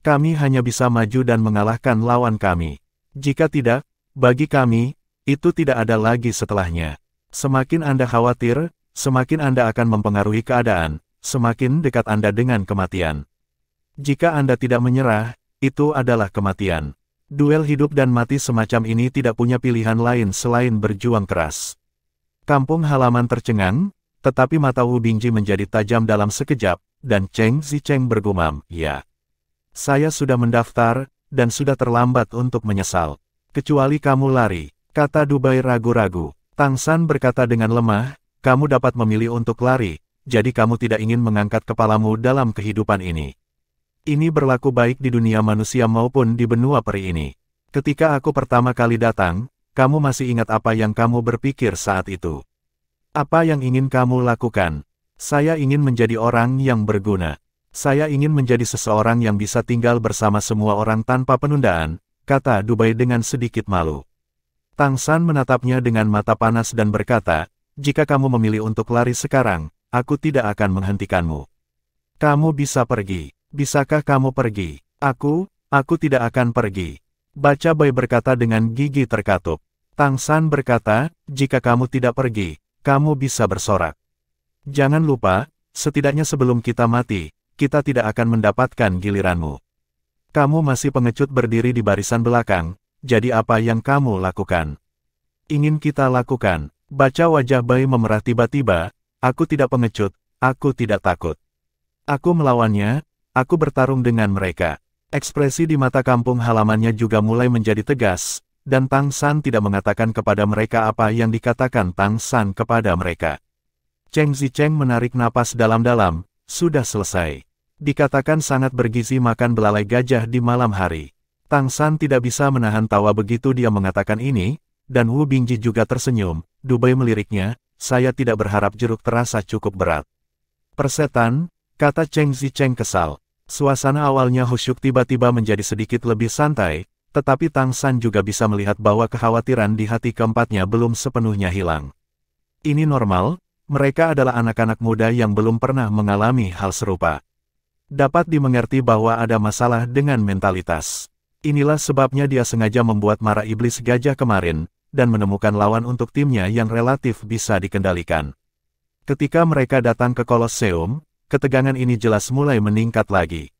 Kami hanya bisa maju dan mengalahkan lawan kami. Jika tidak, bagi kami, itu tidak ada lagi setelahnya. Semakin Anda khawatir, semakin Anda akan mempengaruhi keadaan, semakin dekat Anda dengan kematian. Jika Anda tidak menyerah, itu adalah kematian. Duel hidup dan mati semacam ini tidak punya pilihan lain selain berjuang keras. Kampung halaman tercengang, tetapi mata Wu Bingji menjadi tajam dalam sekejap, dan Cheng Zicheng bergumam, ya. Saya sudah mendaftar, dan sudah terlambat untuk menyesal. Kecuali kamu lari, kata Dubai ragu-ragu. Tang San berkata dengan lemah, kamu dapat memilih untuk lari, jadi kamu tidak ingin mengangkat kepalamu dalam kehidupan ini. Ini berlaku baik di dunia manusia maupun di benua peri ini. Ketika aku pertama kali datang, kamu masih ingat apa yang kamu berpikir saat itu. Apa yang ingin kamu lakukan? Saya ingin menjadi orang yang berguna. Saya ingin menjadi seseorang yang bisa tinggal bersama semua orang tanpa penundaan, kata Dubai dengan sedikit malu. Tang San menatapnya dengan mata panas dan berkata, jika kamu memilih untuk lari sekarang, aku tidak akan menghentikanmu. Kamu bisa pergi. Bisakah kamu pergi? Aku tidak akan pergi. Baca Bai berkata dengan gigi terkatup. Tang San berkata, jika kamu tidak pergi, kamu bisa bersorak. Jangan lupa, setidaknya sebelum kita mati, kita tidak akan mendapatkan giliranmu. Kamu masih pengecut berdiri di barisan belakang, jadi apa yang kamu lakukan? Ingin kita lakukan? Baca wajah Bai memerah tiba-tiba, aku tidak pengecut, aku tidak takut. Aku melawannya. Aku bertarung dengan mereka. Ekspresi di mata kampung halamannya juga mulai menjadi tegas, dan Tang San tidak mengatakan kepada mereka apa yang dikatakan Tang San kepada mereka. Cheng Zicheng menarik napas dalam-dalam, sudah selesai. Dikatakan sangat bergizi makan belalai gajah di malam hari. Tang San tidak bisa menahan tawa begitu dia mengatakan ini, dan Wu Bingji juga tersenyum. Dubai meliriknya, saya tidak berharap jeruk terasa cukup berat. Persetan, kata Cheng Zicheng kesal. Suasana awalnya khusyuk tiba-tiba menjadi sedikit lebih santai, tetapi Tang San juga bisa melihat bahwa kekhawatiran di hati keempatnya belum sepenuhnya hilang. Ini normal, mereka adalah anak-anak muda yang belum pernah mengalami hal serupa. Dapat dimengerti bahwa ada masalah dengan mentalitas. Inilah sebabnya dia sengaja membuat marah iblis gajah kemarin, dan menemukan lawan untuk timnya yang relatif bisa dikendalikan. Ketika mereka datang ke Kolosseum, ketegangan ini jelas mulai meningkat lagi.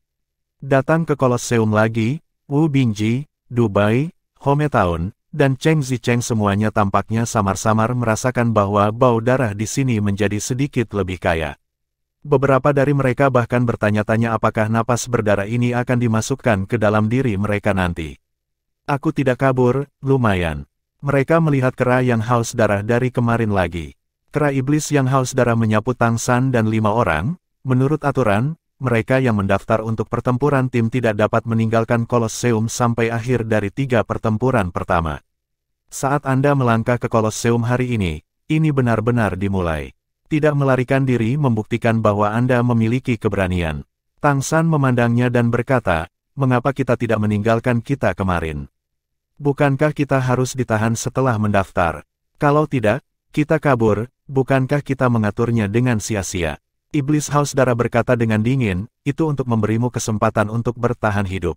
Datang ke Kolosseum lagi, Wu Bingji, Dubai, Hometown, dan Cheng Zicheng semuanya tampaknya samar-samar merasakan bahwa bau darah di sini menjadi sedikit lebih kaya. Beberapa dari mereka bahkan bertanya-tanya apakah napas berdarah ini akan dimasukkan ke dalam diri mereka nanti. Aku tidak kabur, lumayan. Mereka melihat kera yang haus darah dari kemarin lagi. Kera iblis yang haus darah menyapu Tang San dan 5 orang. Menurut aturan, mereka yang mendaftar untuk pertempuran tim tidak dapat meninggalkan Kolosseum sampai akhir dari 3 pertempuran pertama. Saat Anda melangkah ke Kolosseum hari ini benar-benar dimulai. Tidak melarikan diri membuktikan bahwa Anda memiliki keberanian. Tang San memandangnya dan berkata, mengapa kita tidak meninggalkan kita kemarin? Bukankah kita harus ditahan setelah mendaftar? Kalau tidak, kita kabur, bukankah kita mengaturnya dengan sia-sia? Iblis haus darah berkata dengan dingin, itu untuk memberimu kesempatan untuk bertahan hidup.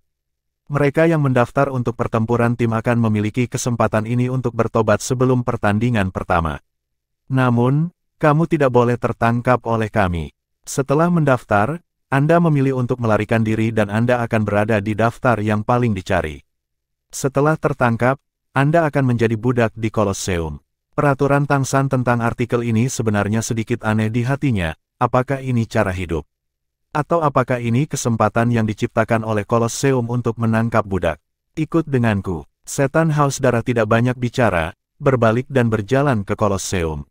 Mereka yang mendaftar untuk pertempuran tim akan memiliki kesempatan ini untuk bertobat sebelum pertandingan pertama. Namun, kamu tidak boleh tertangkap oleh kami. Setelah mendaftar, Anda memilih untuk melarikan diri dan Anda akan berada di daftar yang paling dicari. Setelah tertangkap, Anda akan menjadi budak di Kolosseum. Peraturan Tang San tentang artikel ini sebenarnya sedikit aneh di hatinya. Apakah ini cara hidup? Atau apakah ini kesempatan yang diciptakan oleh Kolosseum untuk menangkap budak? Ikut denganku. Setan haus darah tidak banyak bicara, berbalik dan berjalan ke Kolosseum.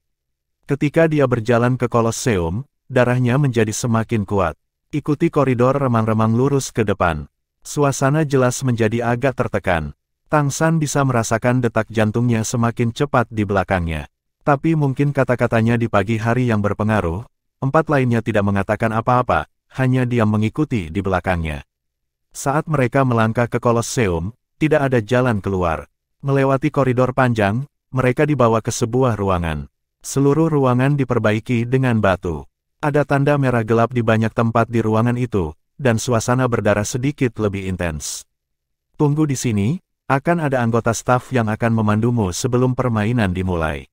Ketika dia berjalan ke Kolosseum, darahnya menjadi semakin kuat. Ikuti koridor remang-remang lurus ke depan. Suasana jelas menjadi agak tertekan. Tang San bisa merasakan detak jantungnya semakin cepat di belakangnya. Tapi mungkin kata-katanya di pagi hari yang berpengaruh, 4 lainnya tidak mengatakan apa-apa, hanya diam mengikuti di belakangnya. Saat mereka melangkah ke Kolosseum, tidak ada jalan keluar. Melewati koridor panjang, mereka dibawa ke sebuah ruangan. Seluruh ruangan diperbaiki dengan batu. Ada tanda merah gelap di banyak tempat di ruangan itu, dan suasana berdarah sedikit lebih intens. Tunggu di sini, akan ada anggota staf yang akan memandumu sebelum permainan dimulai.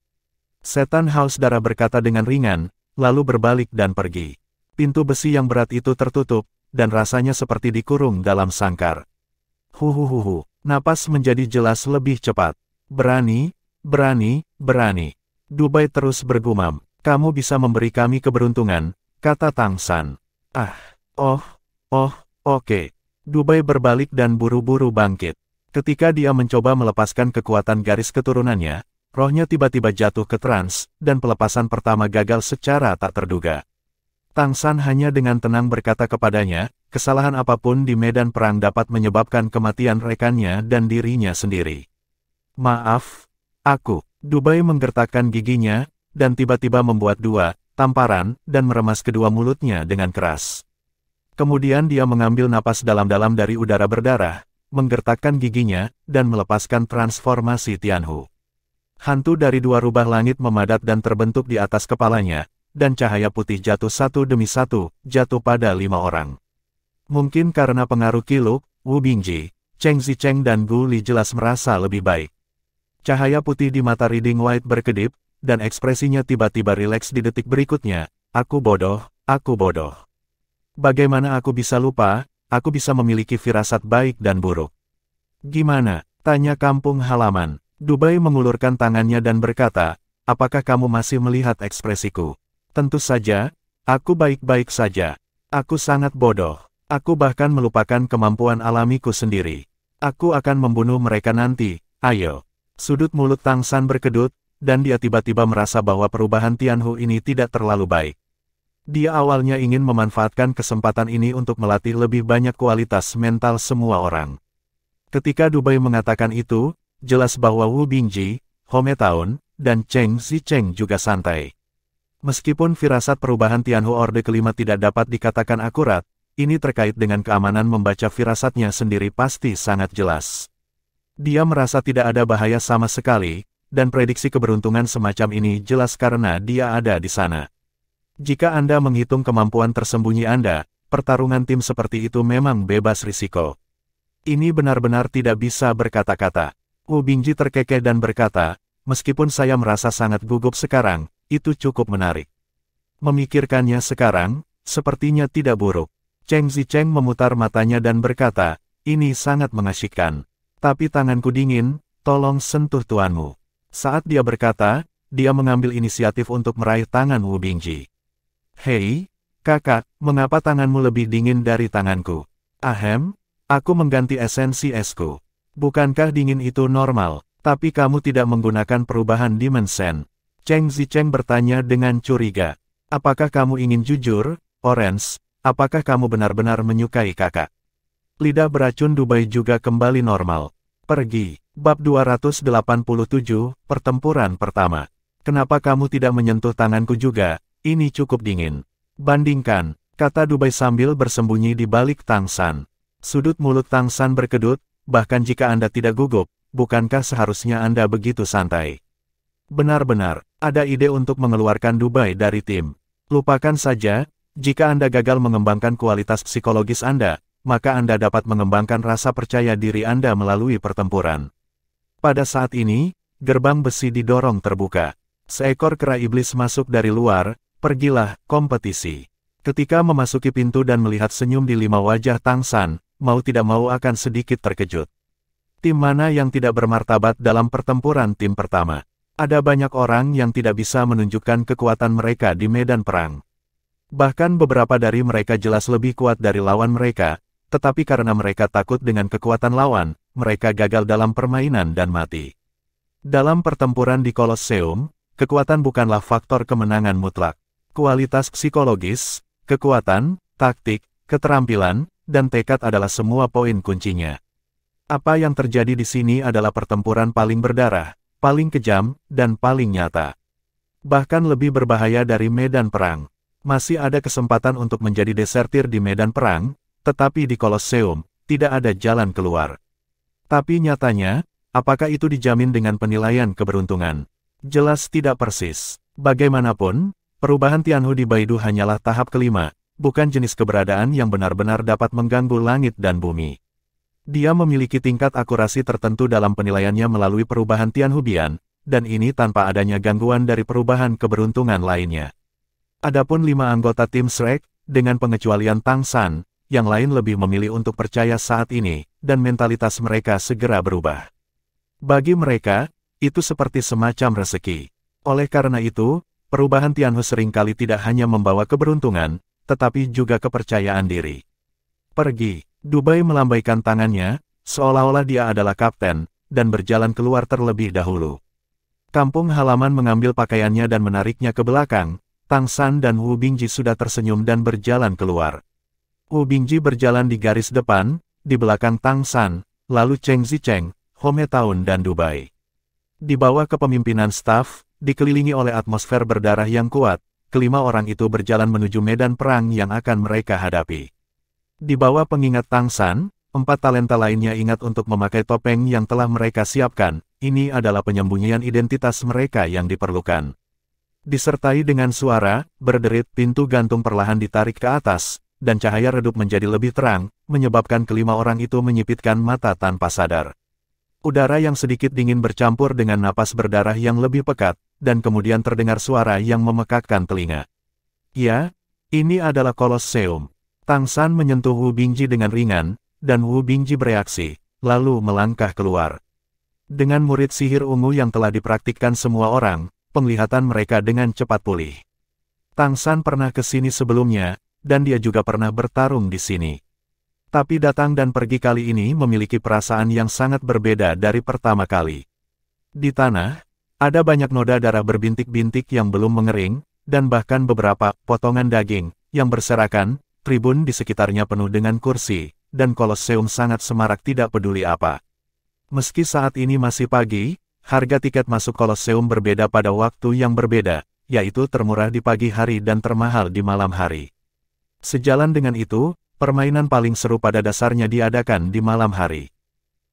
Setan haus darah berkata dengan ringan, lalu berbalik dan pergi. Pintu besi yang berat itu tertutup, dan rasanya seperti dikurung dalam sangkar. Huhuhuhu, napas menjadi jelas lebih cepat. Berani, berani, berani. Dubai terus bergumam, kamu bisa memberi kami keberuntungan, kata Tang San. Oke. Dubai berbalik dan buru-buru bangkit. Ketika dia mencoba melepaskan kekuatan garis keturunannya, rohnya tiba-tiba jatuh ke trans, dan pelepasan pertama gagal secara tak terduga. Tang San hanya dengan tenang berkata kepadanya, kesalahan apapun di medan perang dapat menyebabkan kematian rekannya dan dirinya sendiri. Maaf, aku. Dubai menggertakkan giginya, dan tiba-tiba membuat 2 tamparan, dan meremas kedua mulutnya dengan keras. Kemudian dia mengambil napas dalam-dalam dari udara berdarah, menggertakkan giginya, dan melepaskan transformasi Tianhu. Hantu dari 2 rubah langit memadat dan terbentuk di atas kepalanya, dan cahaya putih jatuh satu demi satu, jatuh pada 5 orang. Mungkin karena pengaruh Kiluk, Wu Bingji, Cheng Zicheng dan Gu Li jelas merasa lebih baik. Cahaya putih di mata Reading White berkedip, dan ekspresinya tiba-tiba rileks di detik berikutnya. Aku bodoh, aku bodoh. Bagaimana aku bisa lupa, aku bisa memiliki firasat baik dan buruk. Gimana? Tanya kampung halaman. Dubai mengulurkan tangannya dan berkata, apakah kamu masih melihat ekspresiku? Tentu saja, aku baik-baik saja. Aku sangat bodoh. Aku bahkan melupakan kemampuan alamiku sendiri. Aku akan membunuh mereka nanti, ayo. Sudut mulut Tang San berkedut, dan dia tiba-tiba merasa bahwa perubahan Tianhu ini tidak terlalu baik. Dia awalnya ingin memanfaatkan kesempatan ini untuk melatih lebih banyak kualitas mental semua orang. Ketika Dubai mengatakan itu, jelas bahwa Wu Bingji, Hometown, dan Cheng Zicheng juga santai. Meskipun firasat perubahan Tianhu Orde kelima tidak dapat dikatakan akurat, ini terkait dengan keamanan membaca firasatnya sendiri pasti sangat jelas. Dia merasa tidak ada bahaya sama sekali, dan prediksi keberuntungan semacam ini jelas karena dia ada di sana. Jika Anda menghitung kemampuan tersembunyi Anda, pertarungan tim seperti itu memang bebas risiko. Ini benar-benar tidak bisa berkata-kata. Wu Bingji terkekeh dan berkata, meskipun saya merasa sangat gugup sekarang, itu cukup menarik. Memikirkannya sekarang, sepertinya tidak buruk. Cheng Zicheng memutar matanya dan berkata, ini sangat mengasyikkan. Tapi tanganku dingin, tolong sentuh tuanmu. Saat dia berkata, dia mengambil inisiatif untuk meraih tangan Wu Bingji. Hei, kakak, mengapa tanganmu lebih dingin dari tanganku? Ahem, aku mengganti esensi esku. Bukankah dingin itu normal, tapi kamu tidak menggunakan perubahan dimensen? Cheng Zicheng bertanya dengan curiga. Apakah kamu ingin jujur, Orange? Apakah kamu benar-benar menyukai kakak? Lidah beracun Dubai juga kembali normal. Pergi. Bab 287, Pertempuran Pertama. Kenapa kamu tidak menyentuh tanganku juga? Ini cukup dingin. Bandingkan, kata Dubai sambil bersembunyi di balik Tang San. Sudut mulut Tang San berkedut, bahkan jika Anda tidak gugup, bukankah seharusnya Anda begitu santai? Benar-benar, ada ide untuk mengeluarkan Dubai dari tim. Lupakan saja, jika Anda gagal mengembangkan kualitas psikologis Anda, maka Anda dapat mengembangkan rasa percaya diri Anda melalui pertempuran. Pada saat ini, gerbang besi didorong terbuka. Seekor kera iblis masuk dari luar, pergilah, kompetisi. Ketika memasuki pintu dan melihat senyum di 5 wajah Tang San, mau tidak mau akan sedikit terkejut. Tim mana yang tidak bermartabat dalam pertempuran tim pertama? Ada banyak orang yang tidak bisa menunjukkan kekuatan mereka di medan perang. Bahkan beberapa dari mereka jelas lebih kuat dari lawan mereka, tetapi karena mereka takut dengan kekuatan lawan, mereka gagal dalam permainan dan mati. Dalam pertempuran di Kolosseum, kekuatan bukanlah faktor kemenangan mutlak. Kualitas psikologis, kekuatan, taktik, keterampilan, dan tekad adalah semua poin kuncinya. Apa yang terjadi di sini adalah pertempuran paling berdarah, paling kejam, dan paling nyata. Bahkan lebih berbahaya dari medan perang. Masih ada kesempatan untuk menjadi desertir di medan perang, tetapi di Kolosseum, tidak ada jalan keluar. Tapi nyatanya, apakah itu dijamin dengan penilaian keberuntungan? Jelas tidak persis. Bagaimanapun, perubahan Tianhu di Baidu hanyalah tahap kelima, bukan jenis keberadaan yang benar-benar dapat mengganggu langit dan bumi. Dia memiliki tingkat akurasi tertentu dalam penilaiannya melalui perubahan Tianhu Bian, dan ini tanpa adanya gangguan dari perubahan keberuntungan lainnya. Adapun 5 anggota tim Shrek, dengan pengecualian Tang San, yang lain lebih memilih untuk percaya saat ini, dan mentalitas mereka segera berubah. Bagi mereka, itu seperti semacam rezeki. Oleh karena itu, perubahan Tianhu seringkali tidak hanya membawa keberuntungan, tetapi juga kepercayaan diri. Pergi. Dubai melambaikan tangannya, seolah-olah dia adalah kapten, dan berjalan keluar terlebih dahulu. Kampung halaman mengambil pakaiannya dan menariknya ke belakang. Tang San dan Wu Bingji sudah tersenyum dan berjalan keluar. Wu Bingji berjalan di garis depan, di belakang Tang San, lalu Cheng Zicheng, Home Taun dan Dubai. Di bawah kepemimpinan staf, dikelilingi oleh atmosfer berdarah yang kuat, kelima orang itu berjalan menuju medan perang yang akan mereka hadapi. Di bawah pengingat Tang San, 4 talenta lainnya ingat untuk memakai topeng yang telah mereka siapkan. Ini adalah penyembunyian identitas mereka yang diperlukan. Disertai dengan suara, berderit, pintu gantung perlahan ditarik ke atas, dan cahaya redup menjadi lebih terang, menyebabkan kelima orang itu menyipitkan mata tanpa sadar. Udara yang sedikit dingin bercampur dengan napas berdarah yang lebih pekat, dan kemudian terdengar suara yang memekakkan telinga. Ya, ini adalah Kolosseum. Tang San menyentuh Wu Bingji dengan ringan, dan Wu Bingji bereaksi, lalu melangkah keluar. Dengan murid sihir ungu yang telah dipraktikkan semua orang, penglihatan mereka dengan cepat pulih. Tang San pernah ke sini sebelumnya, dan dia juga pernah bertarung di sini. Tapi datang dan pergi kali ini memiliki perasaan yang sangat berbeda dari pertama kali. Di tanah, ada banyak noda darah berbintik-bintik yang belum mengering, dan bahkan beberapa potongan daging yang berserakan. Tribun di sekitarnya penuh dengan kursi, dan Kolosseum sangat semarak tidak peduli apa. Meski saat ini masih pagi, harga tiket masuk Kolosseum berbeda pada waktu yang berbeda, yaitu termurah di pagi hari dan termahal di malam hari. Sejalan dengan itu, permainan paling seru pada dasarnya diadakan di malam hari.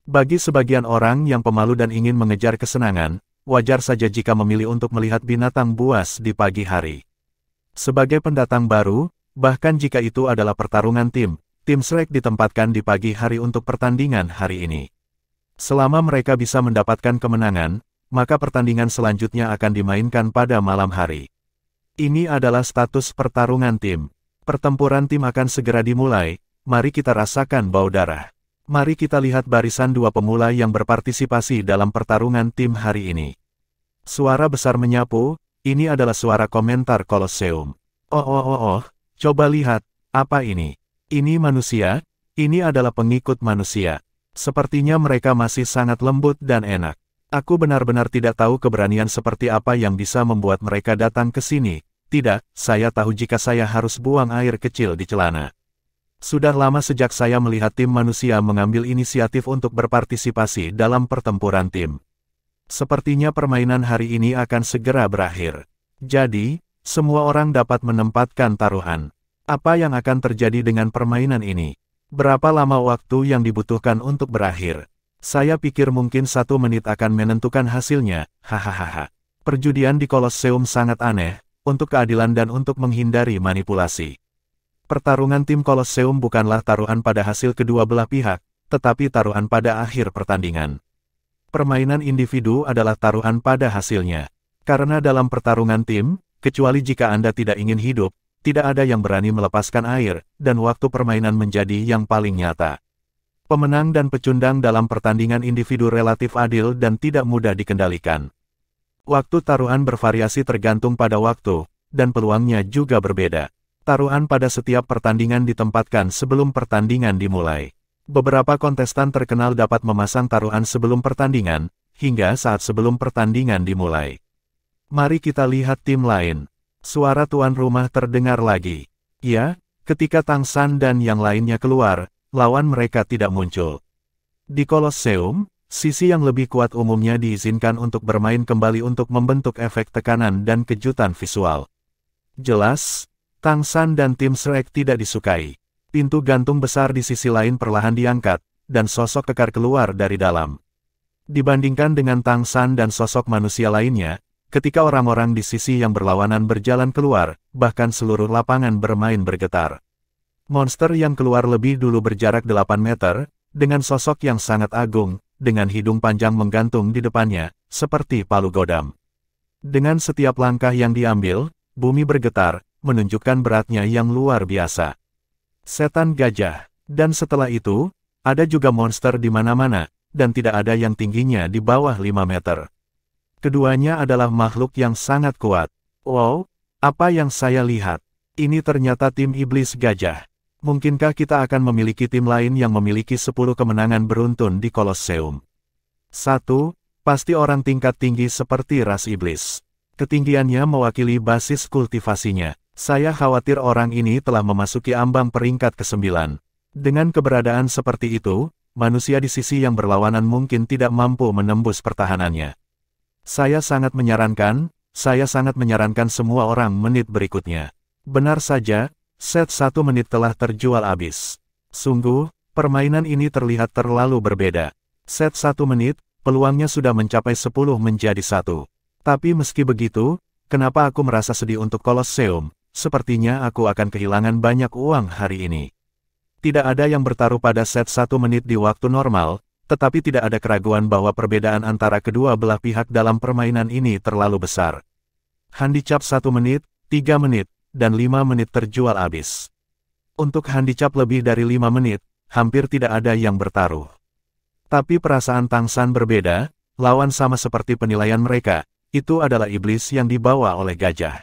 Bagi sebagian orang yang pemalu dan ingin mengejar kesenangan, wajar saja jika memilih untuk melihat binatang buas di pagi hari. Sebagai pendatang baru, bahkan jika itu adalah pertarungan tim Shrek ditempatkan di pagi hari untuk pertandingan hari ini. Selama mereka bisa mendapatkan kemenangan, maka pertandingan selanjutnya akan dimainkan pada malam hari. Ini adalah status pertarungan tim. Pertempuran tim akan segera dimulai, mari kita rasakan bau darah. Mari kita lihat barisan dua pemula yang berpartisipasi dalam pertarungan tim hari ini. Suara besar menyapu, ini adalah suara komentar Kolosseum. Oh, coba lihat, apa ini? Ini manusia? Ini adalah pengikut manusia. Sepertinya mereka masih sangat lembut dan enak. Aku benar-benar tidak tahu keberanian seperti apa yang bisa membuat mereka datang ke sini. Tidak, saya tahu jika saya harus buang air kecil di celana. Sudah lama sejak saya melihat tim manusia mengambil inisiatif untuk berpartisipasi dalam pertempuran tim. Sepertinya permainan hari ini akan segera berakhir. Jadi, semua orang dapat menempatkan taruhan. Apa yang akan terjadi dengan permainan ini? Berapa lama waktu yang dibutuhkan untuk berakhir? Saya pikir mungkin 1 menit akan menentukan hasilnya, hahaha. Perjudian di Kolosseum sangat aneh, untuk keadilan dan untuk menghindari manipulasi. Pertarungan tim Kolosseum bukanlah taruhan pada hasil kedua belah pihak, tetapi taruhan pada akhir pertandingan. Permainan individu adalah taruhan pada hasilnya. Karena dalam pertarungan tim, kecuali jika Anda tidak ingin hidup, tidak ada yang berani melepaskan air, dan waktu permainan menjadi yang paling nyata. Pemenang dan pecundang dalam pertandingan individu relatif adil dan tidak mudah dikendalikan. Waktu taruhan bervariasi tergantung pada waktu, dan peluangnya juga berbeda. Taruhan pada setiap pertandingan ditempatkan sebelum pertandingan dimulai. Beberapa kontestan terkenal dapat memasang taruhan sebelum pertandingan, hingga saat sebelum pertandingan dimulai. Mari kita lihat tim lain. Suara tuan rumah terdengar lagi. Ya, ketika Tang San dan yang lainnya keluar, lawan mereka tidak muncul. Di Kolosseum, sisi yang lebih kuat umumnya diizinkan untuk bermain kembali untuk membentuk efek tekanan dan kejutan visual. Jelas, Tang San dan tim Shrek tidak disukai. Pintu gantung besar di sisi lain perlahan diangkat, dan sosok kekar keluar dari dalam. Dibandingkan dengan Tang San dan sosok manusia lainnya, ketika orang-orang di sisi yang berlawanan berjalan keluar, bahkan seluruh lapangan bermain bergetar. Monster yang keluar lebih dulu berjarak 8 meter, dengan sosok yang sangat agung, dengan hidung panjang menggantung di depannya, seperti palu godam. Dengan setiap langkah yang diambil, bumi bergetar, menunjukkan beratnya yang luar biasa. Setan gajah. Dan setelah itu, ada juga monster di mana-mana, dan tidak ada yang tingginya di bawah 5 meter. Keduanya adalah makhluk yang sangat kuat. Wow, apa yang saya lihat? Ini ternyata tim iblis gajah. Mungkinkah kita akan memiliki tim lain yang memiliki 10 kemenangan beruntun di Kolosseum? 1. Pasti orang tingkat tinggi seperti ras iblis. Ketinggiannya mewakili basis kultivasinya. Saya khawatir orang ini telah memasuki ambang peringkat ke-9. Dengan keberadaan seperti itu, manusia di sisi yang berlawanan mungkin tidak mampu menembus pertahanannya. Saya sangat menyarankan semua orang menit berikutnya. Benar saja, set 1 menit telah terjual habis. Sungguh, permainan ini terlihat terlalu berbeda. Set 1 menit, peluangnya sudah mencapai 10 menjadi 1. Tapi meski begitu, kenapa aku merasa sedih untuk Kolosseum? Sepertinya aku akan kehilangan banyak uang hari ini. Tidak ada yang bertaruh pada set 1 menit di waktu normal, tetapi tidak ada keraguan bahwa perbedaan antara kedua belah pihak dalam permainan ini terlalu besar. Handicap 1 menit, 3 menit, dan 5 menit terjual habis. Untuk handicap lebih dari 5 menit, hampir tidak ada yang bertaruh. Tapi perasaan Tang San berbeda, lawan sama seperti penilaian mereka, itu adalah iblis yang dibawa oleh gajah.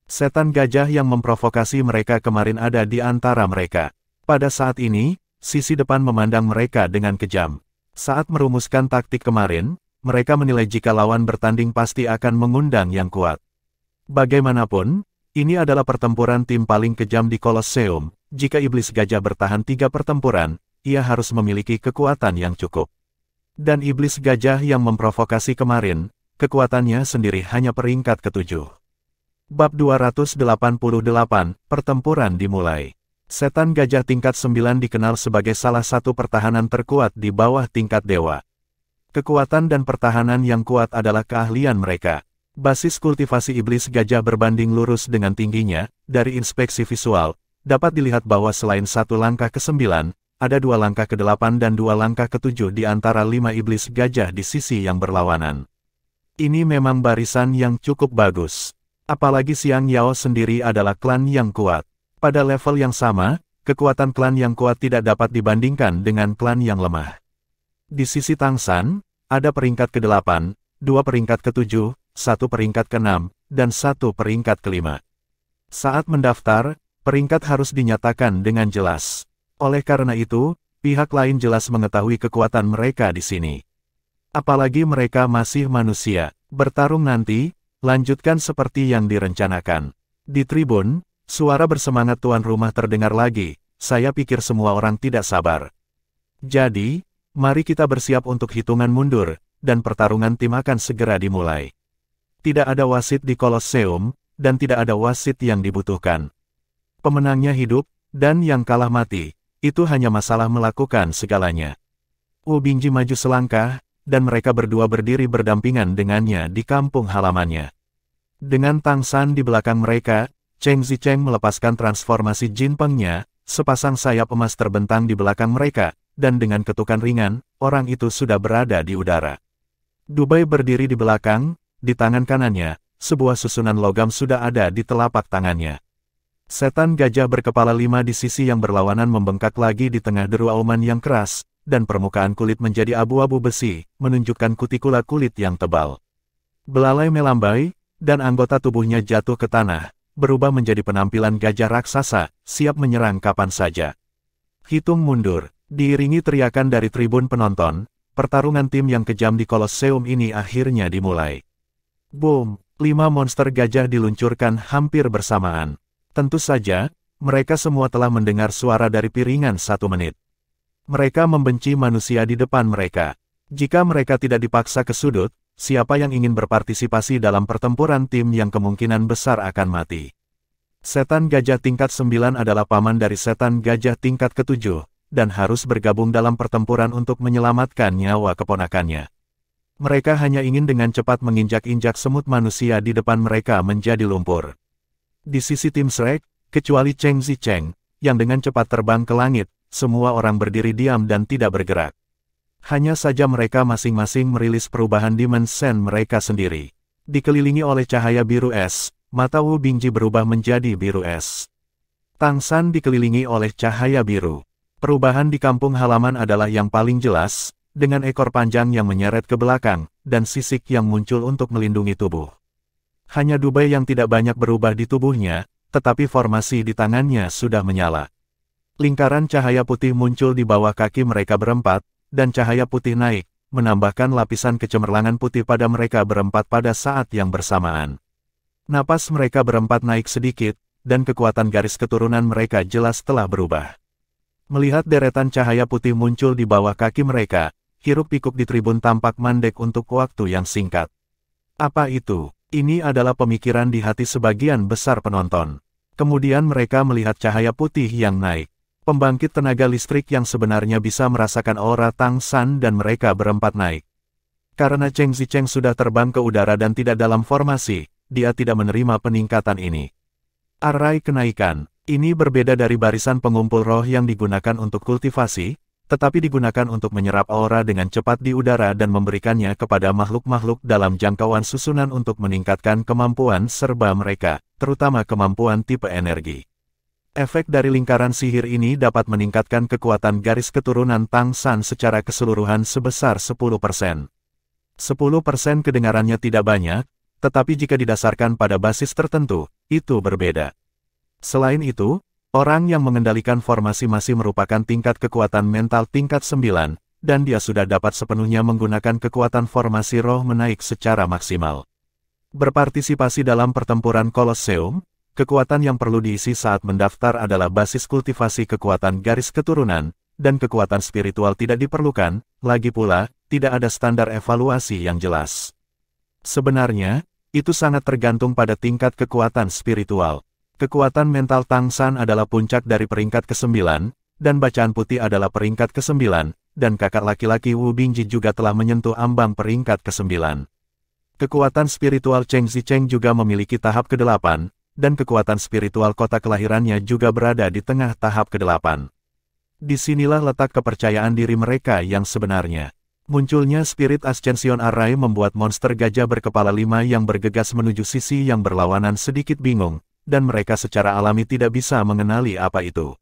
Setan gajah yang memprovokasi mereka kemarin ada di antara mereka. Pada saat ini, sisi depan memandang mereka dengan kejam. Saat merumuskan taktik kemarin, mereka menilai jika lawan bertanding pasti akan mengundang yang kuat. Bagaimanapun, ini adalah pertempuran tim paling kejam di Kolosseum. Jika iblis gajah bertahan 3 pertempuran, ia harus memiliki kekuatan yang cukup. Dan iblis gajah yang memprovokasi kemarin, kekuatannya sendiri hanya peringkat ke-7. Bab 288, pertempuran dimulai. Setan gajah tingkat 9 dikenal sebagai salah satu pertahanan terkuat di bawah tingkat dewa. Kekuatan dan pertahanan yang kuat adalah keahlian mereka. Basis kultivasi iblis gajah berbanding lurus dengan tingginya. Dari inspeksi visual, dapat dilihat bahwa selain 1 langkah ke-9, ada 2 langkah ke-8 dan 2 langkah ke-7 di antara 5 iblis gajah di sisi yang berlawanan. Ini memang barisan yang cukup bagus. Apalagi Xiang Yao sendiri adalah klan yang kuat. Pada level yang sama, kekuatan klan yang kuat tidak dapat dibandingkan dengan klan yang lemah. Di sisi Tang San, ada peringkat ke-8, 2 peringkat ke-7, 1 peringkat ke-6, dan 1 peringkat ke-5. Saat mendaftar, peringkat harus dinyatakan dengan jelas. Oleh karena itu, pihak lain jelas mengetahui kekuatan mereka di sini. Apalagi mereka masih manusia. Bertarung nanti, lanjutkan seperti yang direncanakan. Di tribun, suara bersemangat tuan rumah terdengar lagi. Saya pikir semua orang tidak sabar. Jadi, mari kita bersiap untuk hitungan mundur, dan pertarungan tim akan segera dimulai. Tidak ada wasit di Kolosseum, dan tidak ada wasit yang dibutuhkan. Pemenangnya hidup, dan yang kalah mati. Itu hanya masalah melakukan segalanya. Wu Bingji maju selangkah, dan mereka berdua berdiri berdampingan dengannya di kampung halamannya. Dengan Tang San di belakang mereka, Cheng Zicheng melepaskan transformasi Jin Pengnya, sepasang sayap emas terbentang di belakang mereka, dan dengan ketukan ringan, orang itu sudah berada di udara. Dubai berdiri di belakang, di tangan kanannya, sebuah susunan logam sudah ada di telapak tangannya. Setan gajah berkepala 5 di sisi yang berlawanan membengkak lagi di tengah deru auman yang keras, dan permukaan kulit menjadi abu-abu besi, menunjukkan kutikula kulit yang tebal. Belalai melambai, dan anggota tubuhnya jatuh ke tanah, berubah menjadi penampilan gajah raksasa, siap menyerang kapan saja. Hitung mundur, diiringi teriakan dari tribun penonton, pertarungan tim yang kejam di Kolosseum ini akhirnya dimulai. Boom, 5 monster gajah diluncurkan hampir bersamaan. Tentu saja, mereka semua telah mendengar suara dari piringan 1 menit. Mereka membenci manusia di depan mereka. Jika mereka tidak dipaksa ke sudut, siapa yang ingin berpartisipasi dalam pertempuran tim yang kemungkinan besar akan mati? Setan gajah tingkat 9 adalah paman dari setan gajah tingkat ke-7, dan harus bergabung dalam pertempuran untuk menyelamatkan nyawa keponakannya. Mereka hanya ingin dengan cepat menginjak-injak semut manusia di depan mereka menjadi lumpur. Di sisi tim Shrek, kecuali Cheng Zicheng, yang dengan cepat terbang ke langit, semua orang berdiri diam dan tidak bergerak. Hanya saja mereka masing-masing merilis perubahan dimensen mereka sendiri. Dikelilingi oleh cahaya biru es, mata Wu Bingji berubah menjadi biru es. Tang San dikelilingi oleh cahaya biru. Perubahan di kampung halaman adalah yang paling jelas, dengan ekor panjang yang menyeret ke belakang, dan sisik yang muncul untuk melindungi tubuh. Hanya Dubai yang tidak banyak berubah di tubuhnya, tetapi formasi di tangannya sudah menyala. Lingkaran cahaya putih muncul di bawah kaki mereka berempat, dan cahaya putih naik, menambahkan lapisan kecemerlangan putih pada mereka berempat pada saat yang bersamaan. Napas mereka berempat naik sedikit, dan kekuatan garis keturunan mereka jelas telah berubah. Melihat deretan cahaya putih muncul di bawah kaki mereka, hiruk-pikuk di tribun tampak mandek untuk waktu yang singkat. Apa itu? Ini adalah pemikiran di hati sebagian besar penonton. Kemudian mereka melihat cahaya putih yang naik. Pembangkit tenaga listrik yang sebenarnya bisa merasakan aura Tang San dan mereka berempat naik. Karena Cheng Zicheng sudah terbang ke udara dan tidak dalam formasi, dia tidak menerima peningkatan ini. Arai kenaikan, ini berbeda dari barisan pengumpul roh yang digunakan untuk kultivasi, tetapi digunakan untuk menyerap aura dengan cepat di udara dan memberikannya kepada makhluk-makhluk dalam jangkauan susunan untuk meningkatkan kemampuan serba mereka, terutama kemampuan tipe energi. Efek dari lingkaran sihir ini dapat meningkatkan kekuatan garis keturunan Tang San secara keseluruhan sebesar 10%. 10% kedengarannya tidak banyak, tetapi jika didasarkan pada basis tertentu, itu berbeda. Selain itu, orang yang mengendalikan formasi masih merupakan tingkat kekuatan mental tingkat 9, dan dia sudah dapat sepenuhnya menggunakan kekuatan formasi roh menaik secara maksimal. Berpartisipasi dalam pertempuran Kolosseum, kekuatan yang perlu diisi saat mendaftar adalah basis kultivasi kekuatan garis keturunan, dan kekuatan spiritual tidak diperlukan, lagi pula, tidak ada standar evaluasi yang jelas. Sebenarnya, itu sangat tergantung pada tingkat kekuatan spiritual. Kekuatan mental Tang San adalah puncak dari peringkat ke-9, dan bacaan putih adalah peringkat ke-9, dan kakak laki-laki Wu Bingji juga telah menyentuh ambang peringkat ke-9. Kekuatan spiritual Cheng Zicheng juga memiliki tahap ke-8, dan kekuatan spiritual kota kelahirannya juga berada di tengah tahap ke-8. Disinilah letak kepercayaan diri mereka yang sebenarnya. Munculnya Spirit Ascension Array membuat monster gajah berkepala 5 yang bergegas menuju sisi yang berlawanan sedikit bingung, dan mereka secara alami tidak bisa mengenali apa itu.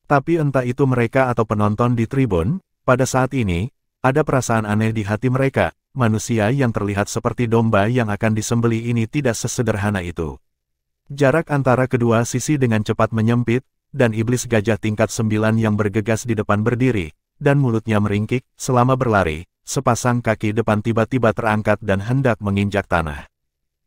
Tapi entah itu mereka atau penonton di tribun, pada saat ini, ada perasaan aneh di hati mereka. Manusia yang terlihat seperti domba yang akan disembelih ini tidak sesederhana itu. Jarak antara kedua sisi dengan cepat menyempit, dan iblis gajah tingkat 9 yang bergegas di depan berdiri, dan mulutnya meringkik. Selama berlari, sepasang kaki depan tiba-tiba terangkat dan hendak menginjak tanah.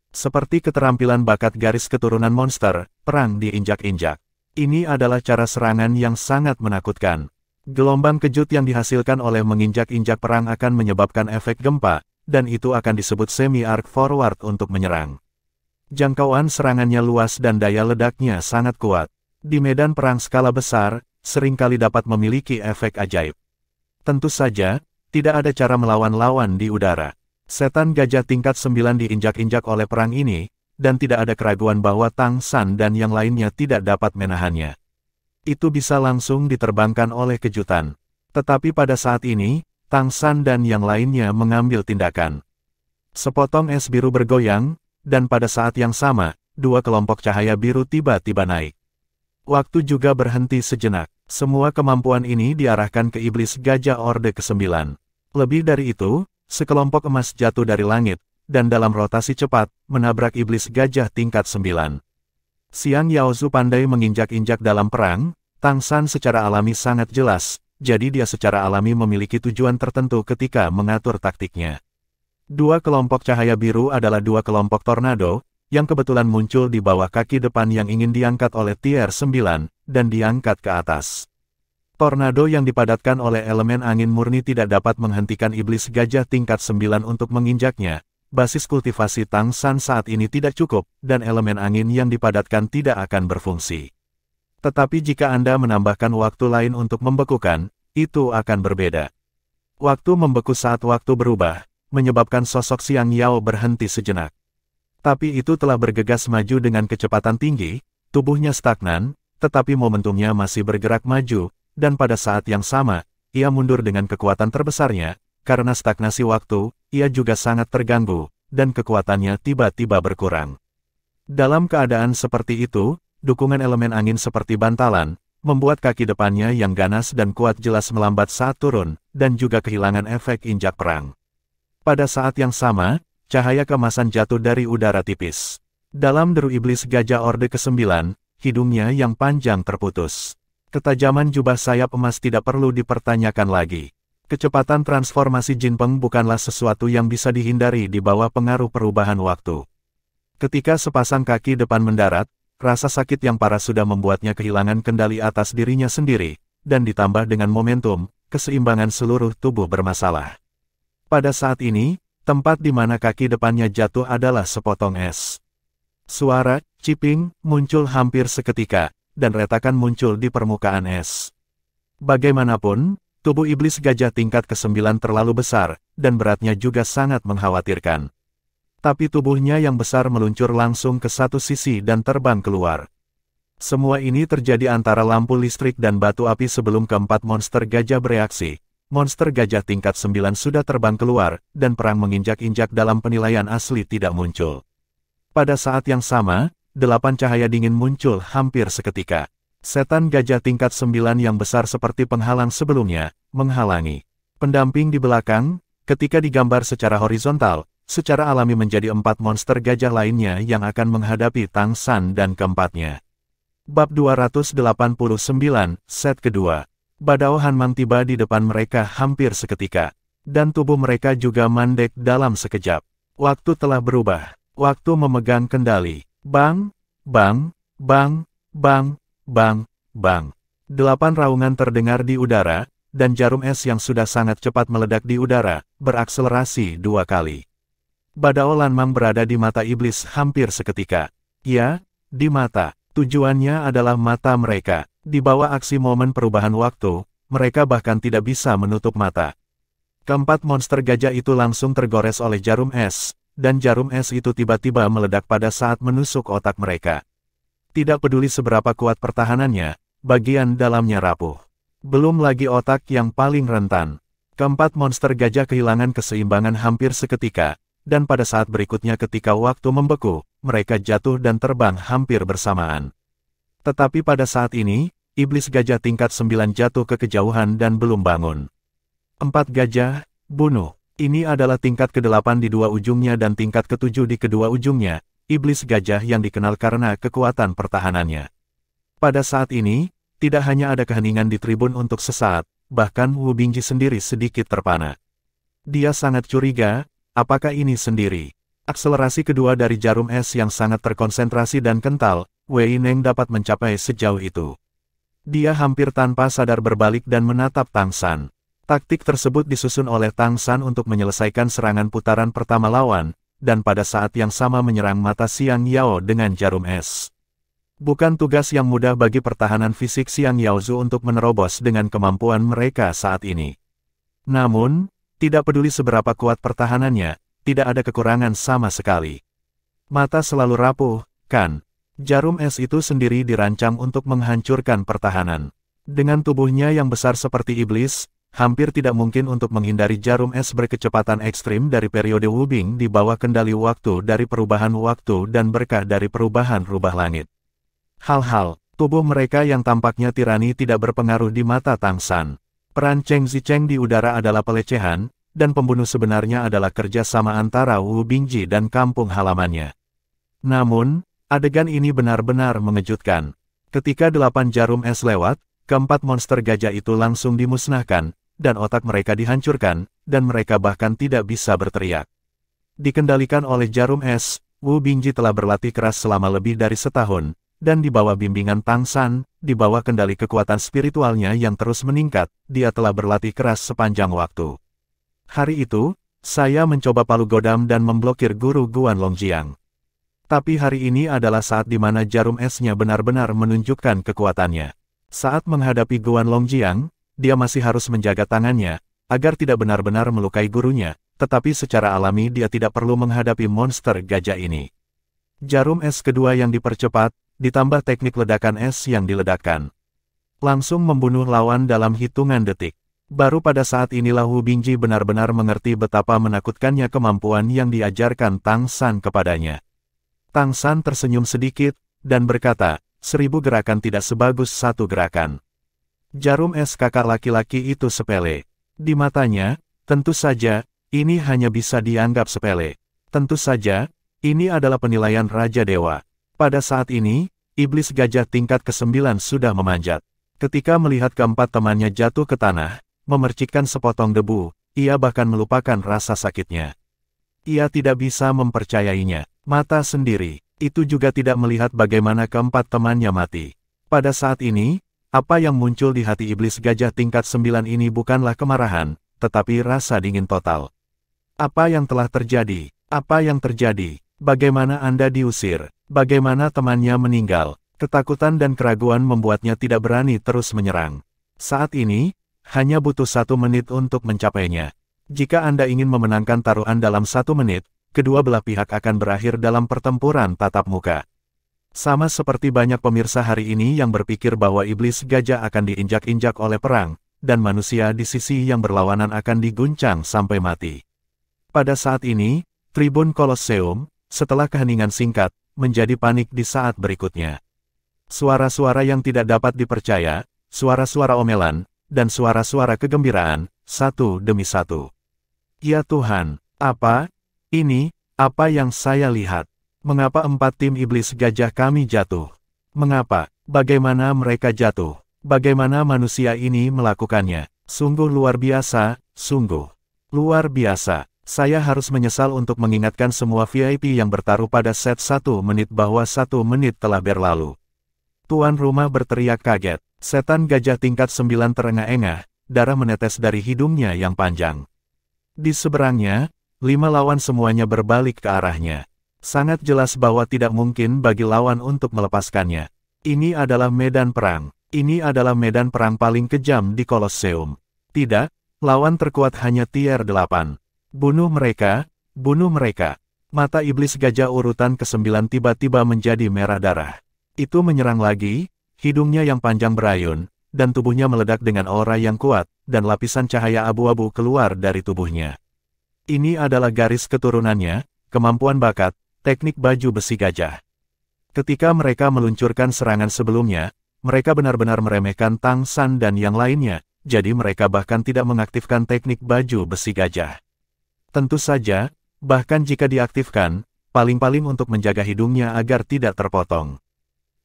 Seperti keterampilan bakat garis keturunan monster, perang diinjak-injak. Ini adalah cara serangan yang sangat menakutkan. Gelombang kejut yang dihasilkan oleh menginjak-injak perang akan menyebabkan efek gempa, dan itu akan disebut semi-arc forward untuk menyerang. Jangkauan serangannya luas dan daya ledaknya sangat kuat. Di medan perang skala besar, seringkali dapat memiliki efek ajaib. Tentu saja, tidak ada cara melawan lawan di udara. Setan gajah tingkat 9 diinjak-injak oleh perang ini, dan tidak ada keraguan bahwa Tang San dan yang lainnya tidak dapat menahannya. Itu bisa langsung diterbangkan oleh kejutan. Tetapi pada saat ini, Tang San dan yang lainnya mengambil tindakan. Sepotong es biru bergoyang, dan pada saat yang sama, dua kelompok cahaya biru tiba-tiba naik. Waktu juga berhenti sejenak. Semua kemampuan ini diarahkan ke iblis gajah Orde ke-9. Lebih dari itu, sekelompok emas jatuh dari langit, dan dalam rotasi cepat, menabrak iblis gajah tingkat 9. Xiang Yaozu pandai menginjak-injak dalam perang. Tang San secara alami sangat jelas, jadi dia secara alami memiliki tujuan tertentu ketika mengatur taktiknya. Dua kelompok cahaya biru adalah dua kelompok tornado, yang kebetulan muncul di bawah kaki depan yang ingin diangkat oleh Tier 9, dan diangkat ke atas. Tornado yang dipadatkan oleh elemen angin murni tidak dapat menghentikan iblis gajah tingkat 9 untuk menginjaknya. Basis kultivasi Tang San saat ini tidak cukup, dan elemen angin yang dipadatkan tidak akan berfungsi. Tetapi jika Anda menambahkan waktu lain untuk membekukan, itu akan berbeda. Waktu membeku saat waktu berubah, menyebabkan sosok Xiang Yao berhenti sejenak. Tapi itu telah bergegas maju dengan kecepatan tinggi, tubuhnya stagnan, tetapi momentumnya masih bergerak maju, dan pada saat yang sama, ia mundur dengan kekuatan terbesarnya. Karena stagnasi waktu, ia juga sangat terganggu, dan kekuatannya tiba-tiba berkurang. Dalam keadaan seperti itu, dukungan elemen angin seperti bantalan, membuat kaki depannya yang ganas dan kuat jelas melambat saat turun, dan juga kehilangan efek injak perang. Pada saat yang sama, cahaya keemasan jatuh dari udara tipis. Dalam deru iblis gajah Orde ke-9, hidungnya yang panjang terputus. Ketajaman jubah sayap emas tidak perlu dipertanyakan lagi. Kecepatan transformasi Jinpeng bukanlah sesuatu yang bisa dihindari di bawah pengaruh perubahan waktu. Ketika sepasang kaki depan mendarat, rasa sakit yang parah sudah membuatnya kehilangan kendali atas dirinya sendiri, dan ditambah dengan momentum, keseimbangan seluruh tubuh bermasalah. Pada saat ini, tempat di mana kaki depannya jatuh adalah sepotong es. Suara "ciping" muncul hampir seketika, dan retakan muncul di permukaan es. Bagaimanapun, tubuh iblis gajah tingkat ke-9 terlalu besar, dan beratnya juga sangat mengkhawatirkan. Tapi tubuhnya yang besar meluncur langsung ke satu sisi dan terbang keluar. Semua ini terjadi antara lampu listrik dan batu api sebelum keempat monster gajah bereaksi. Monster gajah tingkat 9 sudah terbang keluar, dan perang menginjak-injak dalam penilaian asli tidak muncul. Pada saat yang sama, 8 cahaya dingin muncul hampir seketika. Setan gajah tingkat 9 yang besar seperti penghalang sebelumnya, menghalangi. Pendamping di belakang, ketika digambar secara horizontal, secara alami menjadi 4 monster gajah lainnya yang akan menghadapi Tang San dan keempatnya. Bab 289, set kedua. Badao Hanmang tiba di depan mereka hampir seketika. Dan tubuh mereka juga mandek dalam sekejap. Waktu telah berubah. Waktu memegang kendali. Bang, bang, bang, bang, bang, bang. 8 raungan terdengar di udara, dan jarum es yang sudah sangat cepat meledak di udara, berakselerasi 2 kali. Badao Hanmang berada di mata iblis hampir seketika. Ya, di mata. Tujuannya adalah mata mereka. Di bawah aksi momen perubahan waktu, mereka bahkan tidak bisa menutup mata. Keempat monster gajah itu langsung tergores oleh jarum es, dan jarum es itu tiba-tiba meledak pada saat menusuk otak mereka. Tidak peduli seberapa kuat pertahanannya, bagian dalamnya rapuh. Belum lagi otak yang paling rentan. Keempat monster gajah kehilangan keseimbangan hampir seketika, dan pada saat berikutnya ketika waktu membeku, mereka jatuh dan terbang hampir bersamaan. Tetapi pada saat ini, iblis gajah tingkat 9 jatuh ke kejauhan dan belum bangun. 4 gajah, bunuh. Ini adalah tingkat ke-8 di dua ujungnya dan tingkat ke-7 di kedua ujungnya, iblis gajah yang dikenal karena kekuatan pertahanannya. Pada saat ini, tidak hanya ada keheningan di tribun untuk sesaat, bahkan Wu Bingji sendiri sedikit terpana. Dia sangat curiga, apakah ini sendiri? Akselerasi kedua dari jarum es yang sangat terkonsentrasi dan kental, Wei Neng dapat mencapai sejauh itu. Dia hampir tanpa sadar berbalik dan menatap Tang San. Taktik tersebut disusun oleh Tang San untuk menyelesaikan serangan putaran pertama lawan, dan pada saat yang sama menyerang mata Xiang Yao dengan jarum es. Bukan tugas yang mudah bagi pertahanan fisik Xiang Yaozu untuk menerobos dengan kemampuan mereka saat ini. Namun, tidak peduli seberapa kuat pertahanannya, tidak ada kekurangan sama sekali. Mata selalu rapuh, kan? Jarum es itu sendiri dirancang untuk menghancurkan pertahanan. Dengan tubuhnya yang besar seperti iblis, hampir tidak mungkin untuk menghindari jarum es berkecepatan ekstrim dari periode Wubing di bawah kendali waktu dari perubahan waktu dan berkah dari perubahan rubah langit. Hal-hal, tubuh mereka yang tampaknya tirani tidak berpengaruh di mata Tang San. Peran Cheng Zicheng di udara adalah pelecehan, dan pembunuh sebenarnya adalah kerja sama antara Wu Bingji dan kampung halamannya. Namun, adegan ini benar-benar mengejutkan. Ketika 8 jarum es lewat, keempat monster gajah itu langsung dimusnahkan, dan otak mereka dihancurkan, dan mereka bahkan tidak bisa berteriak. Dikendalikan oleh jarum es, Wu Bingji telah berlatih keras selama lebih dari setahun, dan di bawah bimbingan Tang San, di bawah kendali kekuatan spiritualnya yang terus meningkat, dia telah berlatih keras sepanjang waktu. Hari itu, saya mencoba palu godam dan memblokir guru Guan Longjiang. Tapi hari ini adalah saat di mana jarum esnya benar-benar menunjukkan kekuatannya. Saat menghadapi Guan Longjiang, dia masih harus menjaga tangannya, agar tidak benar-benar melukai gurunya, tetapi secara alami dia tidak perlu menghadapi monster gajah ini. Jarum es kedua yang dipercepat, ditambah teknik ledakan es yang diledakkan. Langsung membunuh lawan dalam hitungan detik. Baru pada saat inilah Wu Bingji benar-benar mengerti betapa menakutkannya kemampuan yang diajarkan Tang San kepadanya. Tang San tersenyum sedikit, dan berkata, 1000 gerakan tidak sebagus 1 gerakan. Jarum es kakak laki-laki itu sepele. Di matanya, tentu saja, ini hanya bisa dianggap sepele. Tentu saja, ini adalah penilaian Raja Dewa. Pada saat ini, iblis gajah tingkat ke-9 sudah memanjat. Ketika melihat keempat temannya jatuh ke tanah, memercikkan sepotong debu, ia bahkan melupakan rasa sakitnya. Ia tidak bisa mempercayainya. Mata sendiri, itu juga tidak melihat bagaimana keempat temannya mati. Pada saat ini, apa yang muncul di hati iblis gajah tingkat 9 ini bukanlah kemarahan, tetapi rasa dingin total. Apa yang telah terjadi? Apa yang terjadi? Bagaimana Anda diusir? Bagaimana temannya meninggal? Ketakutan dan keraguan membuatnya tidak berani terus menyerang. Saat ini, hanya butuh 1 menit untuk mencapainya. Jika Anda ingin memenangkan taruhan dalam 1 menit, kedua belah pihak akan berakhir dalam pertempuran tatap muka. Sama seperti banyak pemirsa hari ini yang berpikir bahwa iblis gajah akan diinjak-injak oleh perang, dan manusia di sisi yang berlawanan akan diguncang sampai mati. Pada saat ini, tribun Kolosseum, setelah keheningan singkat, menjadi panik di saat berikutnya. Suara-suara yang tidak dapat dipercaya, suara-suara omelan, dan suara-suara kegembiraan, satu demi satu. Ya Tuhan, apa ini? Apa yang saya lihat? Mengapa 4 tim iblis gajah kami jatuh? Mengapa? Bagaimana mereka jatuh? Bagaimana manusia ini melakukannya? Sungguh luar biasa, sungguh luar biasa. Saya harus menyesal untuk mengingatkan semua VIP yang bertaruh pada set 1 menit bahwa 1 menit telah berlalu. Tuan rumah berteriak kaget. Setan gajah tingkat 9 terengah-engah, darah menetes dari hidungnya yang panjang. Di seberangnya, 5 lawan semuanya berbalik ke arahnya. Sangat jelas bahwa tidak mungkin bagi lawan untuk melepaskannya. Ini adalah medan perang. Ini adalah medan perang paling kejam di Kolosseum. Tidak, lawan terkuat hanya tier 8. Bunuh mereka, bunuh mereka. Mata iblis gajah urutan ke-9 tiba-tiba menjadi merah darah. Itu menyerang lagi, hidungnya yang panjang berayun, dan tubuhnya meledak dengan aura yang kuat, dan lapisan cahaya abu-abu keluar dari tubuhnya. Ini adalah garis keturunannya, kemampuan bakat, teknik baju besi gajah. Ketika mereka meluncurkan serangan sebelumnya, mereka benar-benar meremehkan Tang San dan yang lainnya, jadi mereka bahkan tidak mengaktifkan teknik baju besi gajah. Tentu saja, bahkan jika diaktifkan, paling-paling untuk menjaga hidungnya agar tidak terpotong.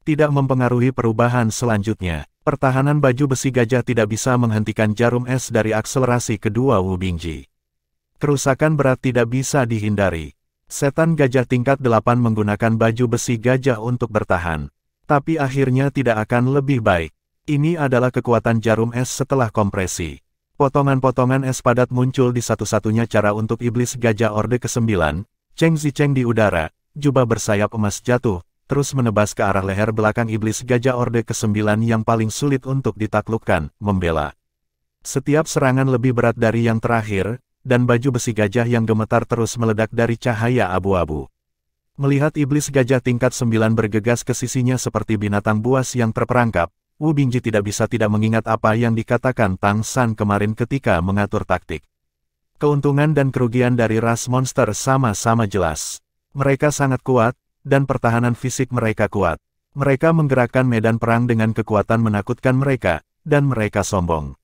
Tidak mempengaruhi perubahan selanjutnya, pertahanan baju besi gajah tidak bisa menghentikan jarum es dari akselerasi kedua Wu Bingji. Kerusakan berat tidak bisa dihindari. Setan gajah tingkat 8 menggunakan baju besi gajah untuk bertahan. Tapi akhirnya tidak akan lebih baik. Ini adalah kekuatan jarum es setelah kompresi. Potongan-potongan es padat muncul di satu-satunya cara untuk iblis gajah Orde ke-9, Cheng Zicheng di udara, jubah bersayap emas jatuh, terus menebas ke arah leher belakang iblis gajah Orde ke-9 yang paling sulit untuk ditaklukkan, membela. Setiap serangan lebih berat dari yang terakhir, dan baju besi gajah yang gemetar terus meledak dari cahaya abu-abu. Melihat iblis gajah tingkat 9 bergegas ke sisinya seperti binatang buas yang terperangkap, Wu Bingji tidak bisa tidak mengingat apa yang dikatakan Tang San kemarin ketika mengatur taktik. Keuntungan dan kerugian dari ras monster sama-sama jelas. Mereka sangat kuat, dan pertahanan fisik mereka kuat. Mereka menggerakkan medan perang dengan kekuatan menakutkan mereka, dan mereka sombong.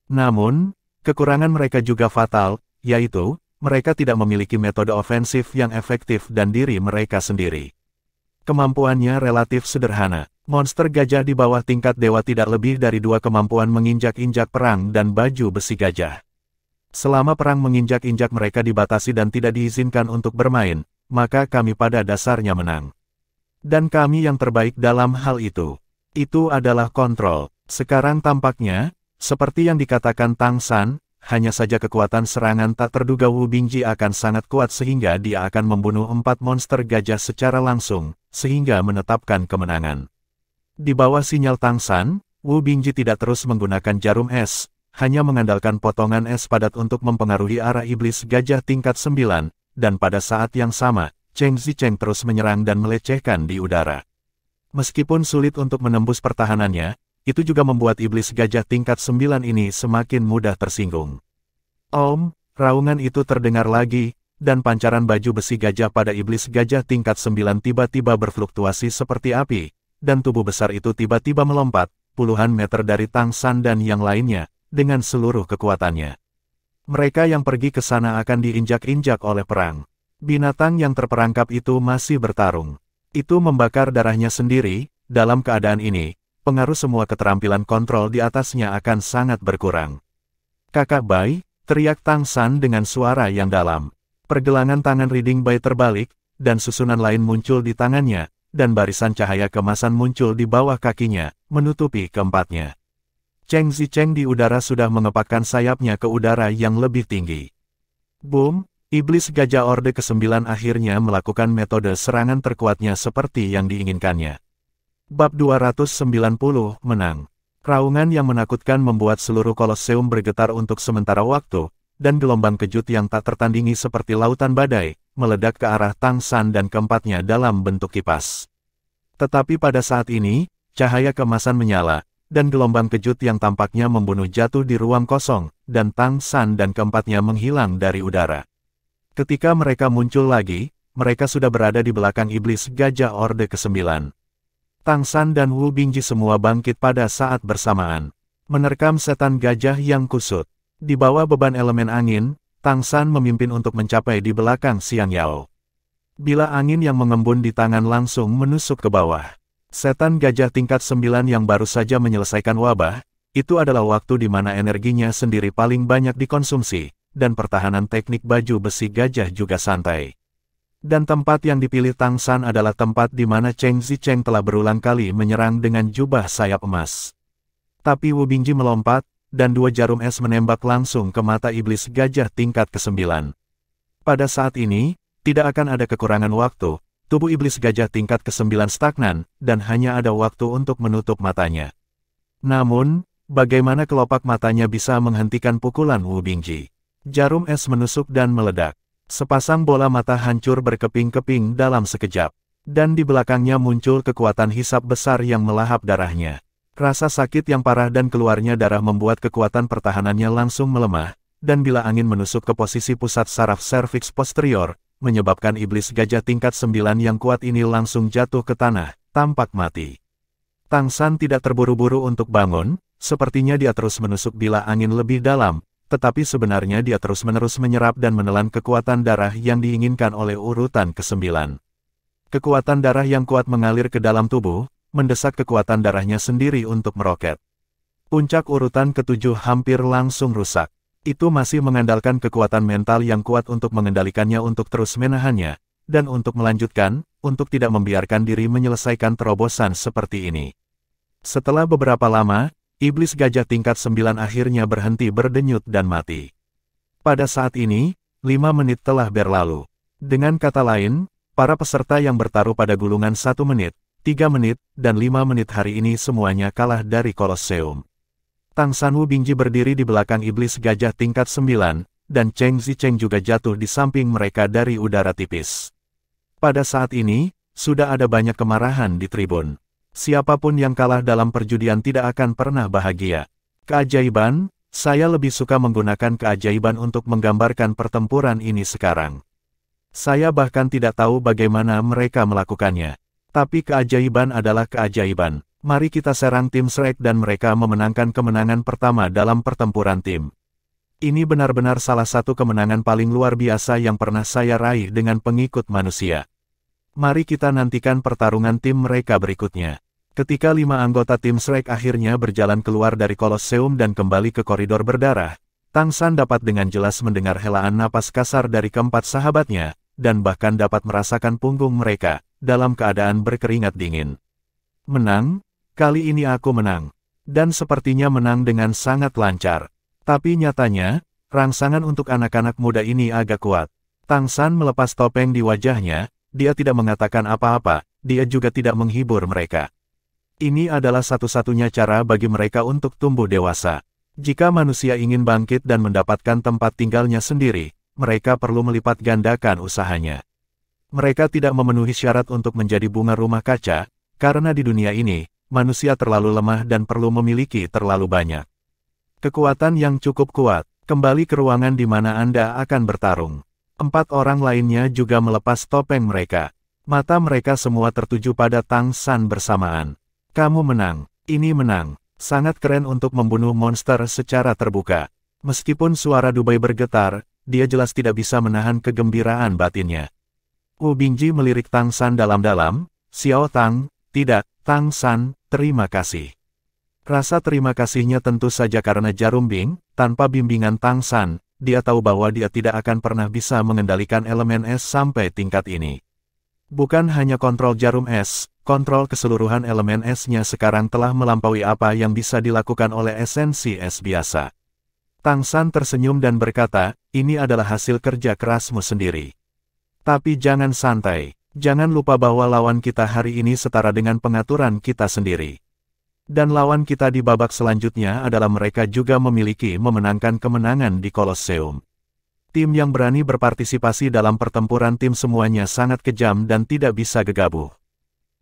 Namun, kekurangan mereka juga fatal, yaitu, mereka tidak memiliki metode ofensif yang efektif dan diri mereka sendiri. Kemampuannya relatif sederhana. Monster gajah di bawah tingkat dewa tidak lebih dari 2 kemampuan menginjak-injak perang dan baju besi gajah. Selama perang menginjak-injak mereka dibatasi dan tidak diizinkan untuk bermain, maka kami pada dasarnya menang. Dan kami yang terbaik dalam hal itu. Itu adalah kontrol. Sekarang tampaknya, seperti yang dikatakan Tang San, hanya saja kekuatan serangan tak terduga Wu Bingji akan sangat kuat sehingga dia akan membunuh 4 monster gajah secara langsung, sehingga menetapkan kemenangan. Di bawah sinyal Tang San, Wu Bingji tidak terus menggunakan jarum es, hanya mengandalkan potongan es padat untuk mempengaruhi arah iblis gajah tingkat 9, dan pada saat yang sama, Cheng Zicheng terus menyerang dan melecehkan di udara. Meskipun sulit untuk menembus pertahanannya, itu juga membuat iblis gajah tingkat 9 ini semakin mudah tersinggung. Om, raungan itu terdengar lagi, dan pancaran baju besi gajah pada iblis gajah tingkat 9 tiba-tiba berfluktuasi seperti api, dan tubuh besar itu tiba-tiba melompat, puluhan meter dari Tang San dan yang lainnya, dengan seluruh kekuatannya. Mereka yang pergi ke sana akan diinjak-injak oleh perang. Binatang yang terperangkap itu masih bertarung. Itu membakar darahnya sendiri, dalam keadaan ini, pengaruh semua keterampilan kontrol di atasnya akan sangat berkurang. Kakak Bai, teriak Tang San dengan suara yang dalam. Pergelangan tangan Reading Bai terbalik, dan susunan lain muncul di tangannya, dan barisan cahaya kemasan muncul di bawah kakinya, menutupi keempatnya. Cheng Zicheng di udara sudah mengepakkan sayapnya ke udara yang lebih tinggi. Boom, iblis gajah Orde ke-9 akhirnya melakukan metode serangan terkuatnya seperti yang diinginkannya. Bab 290, menang. Raungan yang menakutkan membuat seluruh Kolosseum bergetar untuk sementara waktu, dan gelombang kejut yang tak tertandingi seperti lautan badai, meledak ke arah Tang San dan keempatnya dalam bentuk kipas. Tetapi pada saat ini, cahaya kemasan menyala, dan gelombang kejut yang tampaknya membunuh jatuh di ruang kosong, dan Tang San dan keempatnya menghilang dari udara. Ketika mereka muncul lagi, mereka sudah berada di belakang iblis gajah Orde ke-9. Tang San dan Wu Bingji semua bangkit pada saat bersamaan. Menerkam setan gajah yang kusut. Di bawah beban elemen angin, Tang San memimpin untuk mencapai di belakang Xiang Yao. Bila angin yang mengembun di tangan langsung menusuk ke bawah. Setan gajah tingkat 9 yang baru saja menyelesaikan wabah, itu adalah waktu di mana energinya sendiri paling banyak dikonsumsi, dan pertahanan teknik baju besi gajah juga santai. Dan tempat yang dipilih Tang San adalah tempat di mana Cheng Zicheng telah berulang kali menyerang dengan jubah sayap emas. Tapi Wu Bingji melompat, dan 2 jarum es menembak langsung ke mata iblis gajah tingkat ke-9. Pada saat ini, tidak akan ada kekurangan waktu, tubuh iblis gajah tingkat ke-9 stagnan, dan hanya ada waktu untuk menutup matanya. Namun, bagaimana kelopak matanya bisa menghentikan pukulan Wu Bingji? Jarum es menusuk dan meledak. Sepasang bola mata hancur berkeping-keping dalam sekejap. Dan di belakangnya muncul kekuatan hisap besar yang melahap darahnya. Rasa sakit yang parah dan keluarnya darah membuat kekuatan pertahanannya langsung melemah, dan bila angin menusuk ke posisi pusat saraf serviks posterior, menyebabkan iblis gajah tingkat 9 yang kuat ini langsung jatuh ke tanah, tampak mati. Tang San tidak terburu-buru untuk bangun, sepertinya dia terus menusuk bila angin lebih dalam, tetapi sebenarnya dia terus-menerus menyerap dan menelan kekuatan darah yang diinginkan oleh urutan ke-9. Kekuatan darah yang kuat mengalir ke dalam tubuh, mendesak kekuatan darahnya sendiri untuk meroket. Puncak urutan ke-7 hampir langsung rusak. Itu masih mengandalkan kekuatan mental yang kuat untuk mengendalikannya untuk terus menahannya, dan untuk melanjutkan, untuk tidak membiarkan diri menyelesaikan terobosan seperti ini. Setelah beberapa lama, iblis gajah tingkat 9 akhirnya berhenti berdenyut dan mati. Pada saat ini, 5 menit telah berlalu. Dengan kata lain, para peserta yang bertaruh pada gulungan 1 menit, 3 menit, dan 5 menit hari ini semuanya kalah dari Kolosseum. Tang San Wu Bingji berdiri di belakang iblis gajah tingkat 9, dan Cheng Zicheng juga jatuh di samping mereka dari udara tipis. Pada saat ini, sudah ada banyak kemarahan di tribun. Siapapun yang kalah dalam perjudian tidak akan pernah bahagia. Keajaiban, saya lebih suka menggunakan keajaiban untuk menggambarkan pertempuran ini sekarang. Saya bahkan tidak tahu bagaimana mereka melakukannya. Tapi keajaiban adalah keajaiban. Mari kita serang tim Shrek dan mereka memenangkan kemenangan pertama dalam pertempuran tim. Ini benar-benar salah satu kemenangan paling luar biasa yang pernah saya raih dengan pengikut manusia. Mari kita nantikan pertarungan tim mereka berikutnya. Ketika 5 anggota tim Shrek akhirnya berjalan keluar dari Kolosseum dan kembali ke koridor berdarah, Tang San dapat dengan jelas mendengar helaan napas kasar dari keempat sahabatnya, dan bahkan dapat merasakan punggung mereka dalam keadaan berkeringat dingin. Menang, kali ini aku menang. Dan sepertinya menang dengan sangat lancar. Tapi nyatanya, rangsangan untuk anak-anak muda ini agak kuat. Tang San melepas topeng di wajahnya, dia tidak mengatakan apa-apa, dia juga tidak menghibur mereka. Ini adalah satu-satunya cara bagi mereka untuk tumbuh dewasa. Jika manusia ingin bangkit dan mendapatkan tempat tinggalnya sendiri, mereka perlu melipat gandakan usahanya. Mereka tidak memenuhi syarat untuk menjadi bunga rumah kaca, karena di dunia ini, manusia terlalu lemah dan perlu memiliki terlalu banyak kekuatan yang cukup kuat. Kembali ke ruangan di mana Anda akan bertarung. 4 orang lainnya juga melepas topeng mereka. Mata mereka semua tertuju pada Tang San bersamaan. Kamu menang. Ini menang. Sangat keren untuk membunuh monster secara terbuka. Meskipun suara Dubai bergetar, dia jelas tidak bisa menahan kegembiraan batinnya. Wu Bingji melirik Tang San dalam-dalam. Xiao Tang, tidak, Tang San, terima kasih. Rasa terima kasihnya tentu saja karena Jarum Bing, tanpa bimbingan Tang San, dia tahu bahwa dia tidak akan pernah bisa mengendalikan elemen es sampai tingkat ini. Bukan hanya kontrol jarum es, kontrol keseluruhan elemen esnya sekarang telah melampaui apa yang bisa dilakukan oleh esensi es biasa. Tang San tersenyum dan berkata, ini adalah hasil kerja kerasmu sendiri. Tapi jangan santai, jangan lupa bahwa lawan kita hari ini setara dengan pengaturan kita sendiri. Dan lawan kita di babak selanjutnya adalah mereka juga memiliki memenangkan kemenangan di Kolosseum. Tim yang berani berpartisipasi dalam pertempuran tim semuanya sangat kejam dan tidak bisa gegabah.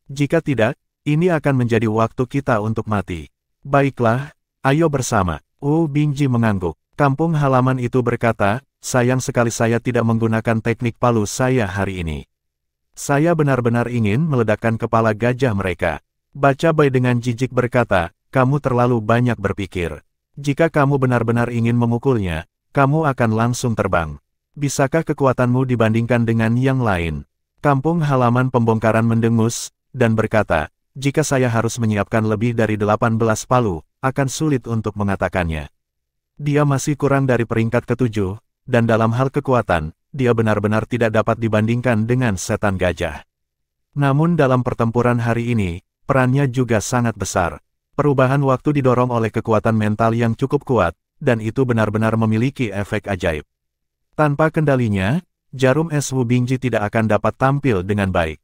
Jika tidak, ini akan menjadi waktu kita untuk mati. Baiklah, ayo bersama. Wu Bingji mengangguk. Kampung halaman itu berkata, sayang sekali saya tidak menggunakan teknik palu saya hari ini. Saya benar-benar ingin meledakkan kepala gajah mereka. Baca Bai dengan jijik berkata, kamu terlalu banyak berpikir. Jika kamu benar-benar ingin memukulnya, kamu akan langsung terbang. Bisakah kekuatanmu dibandingkan dengan yang lain? Kampung halaman pembongkaran mendengus, dan berkata, jika saya harus menyiapkan lebih dari 18 palu, akan sulit untuk mengatakannya. Dia masih kurang dari peringkat ke-7, dan dalam hal kekuatan, dia benar-benar tidak dapat dibandingkan dengan setan gajah. Namun dalam pertempuran hari ini, perannya juga sangat besar. Perubahan waktu didorong oleh kekuatan mental yang cukup kuat, dan itu benar-benar memiliki efek ajaib. Tanpa kendalinya, jarum es Wu Bingji tidak akan dapat tampil dengan baik.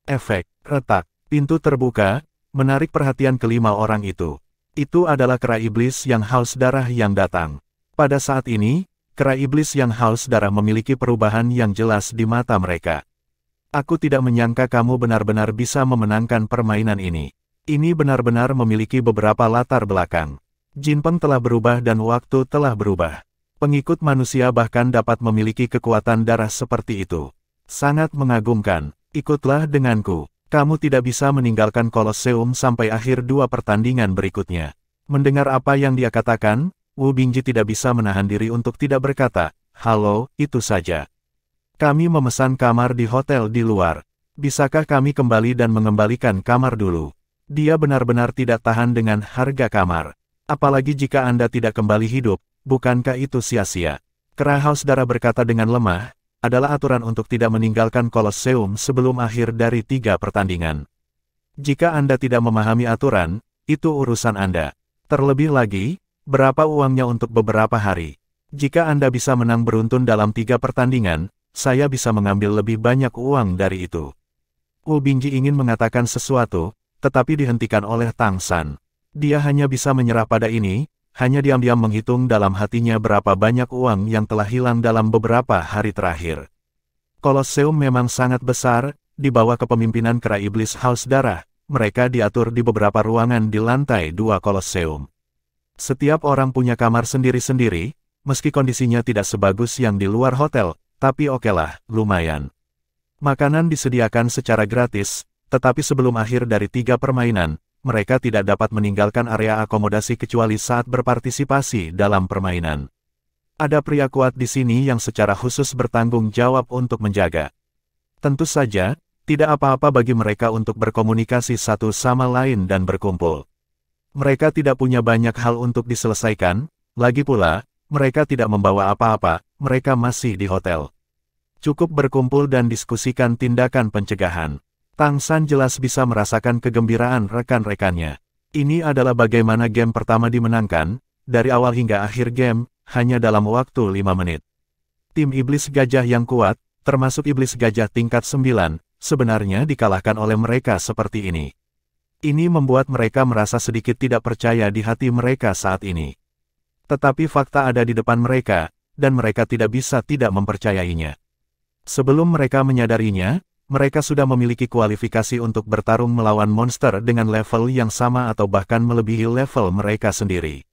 Efek, retak, pintu terbuka, menarik perhatian kelima orang itu. Itu adalah kera iblis yang haus darah yang datang. Pada saat ini, kera iblis yang haus darah memiliki perubahan yang jelas di mata mereka. Aku tidak menyangka kamu benar-benar bisa memenangkan permainan ini. Ini benar-benar memiliki beberapa latar belakang. Jinpeng telah berubah dan waktu telah berubah. Pengikut manusia bahkan dapat memiliki kekuatan darah seperti itu. Sangat mengagumkan. Ikutlah denganku. Kamu tidak bisa meninggalkan Kolosseum sampai akhir 2 pertandingan berikutnya. Mendengar apa yang dia katakan, Wu Bingji tidak bisa menahan diri untuk tidak berkata, "Halo, itu saja. Kami memesan kamar di hotel di luar. Bisakah kami kembali dan mengembalikan kamar dulu?" Dia benar-benar tidak tahan dengan harga kamar. Apalagi jika Anda tidak kembali hidup, bukankah itu sia-sia? Kera Darah berkata dengan lemah, adalah aturan untuk tidak meninggalkan Kolosseum sebelum akhir dari 3 pertandingan. Jika Anda tidak memahami aturan, itu urusan Anda. Terlebih lagi, berapa uangnya untuk beberapa hari? Jika Anda bisa menang beruntun dalam 3 pertandingan, saya bisa mengambil lebih banyak uang dari itu. Wu Bingji ingin mengatakan sesuatu, tetapi dihentikan oleh Tang San. Dia hanya bisa menyerah pada ini, hanya diam-diam menghitung dalam hatinya berapa banyak uang yang telah hilang dalam beberapa hari terakhir. Kolosseum memang sangat besar, di bawah kepemimpinan kera iblis Haus Darah, mereka diatur di beberapa ruangan di lantai 2 Kolosseum. Setiap orang punya kamar sendiri-sendiri, meski kondisinya tidak sebagus yang di luar hotel, tapi okelah, lumayan. Makanan disediakan secara gratis, tetapi sebelum akhir dari 3 permainan, mereka tidak dapat meninggalkan area akomodasi kecuali saat berpartisipasi dalam permainan. Ada pria kuat di sini yang secara khusus bertanggung jawab untuk menjaga. Tentu saja, tidak apa-apa bagi mereka untuk berkomunikasi satu sama lain dan berkumpul. Mereka tidak punya banyak hal untuk diselesaikan, lagi pula, mereka tidak membawa apa-apa, mereka masih di hotel. Cukup berkumpul dan diskusikan tindakan pencegahan. Tang San jelas bisa merasakan kegembiraan rekan-rekannya. Ini adalah bagaimana game pertama dimenangkan, dari awal hingga akhir game, hanya dalam waktu 5 menit. Tim Iblis Gajah yang kuat, termasuk Iblis Gajah tingkat 9, sebenarnya dikalahkan oleh mereka seperti ini. Ini membuat mereka merasa sedikit tidak percaya di hati mereka saat ini. Tetapi fakta ada di depan mereka, dan mereka tidak bisa tidak mempercayainya. Sebelum mereka menyadarinya, mereka sudah memiliki kualifikasi untuk bertarung melawan monster dengan level yang sama atau bahkan melebihi level mereka sendiri.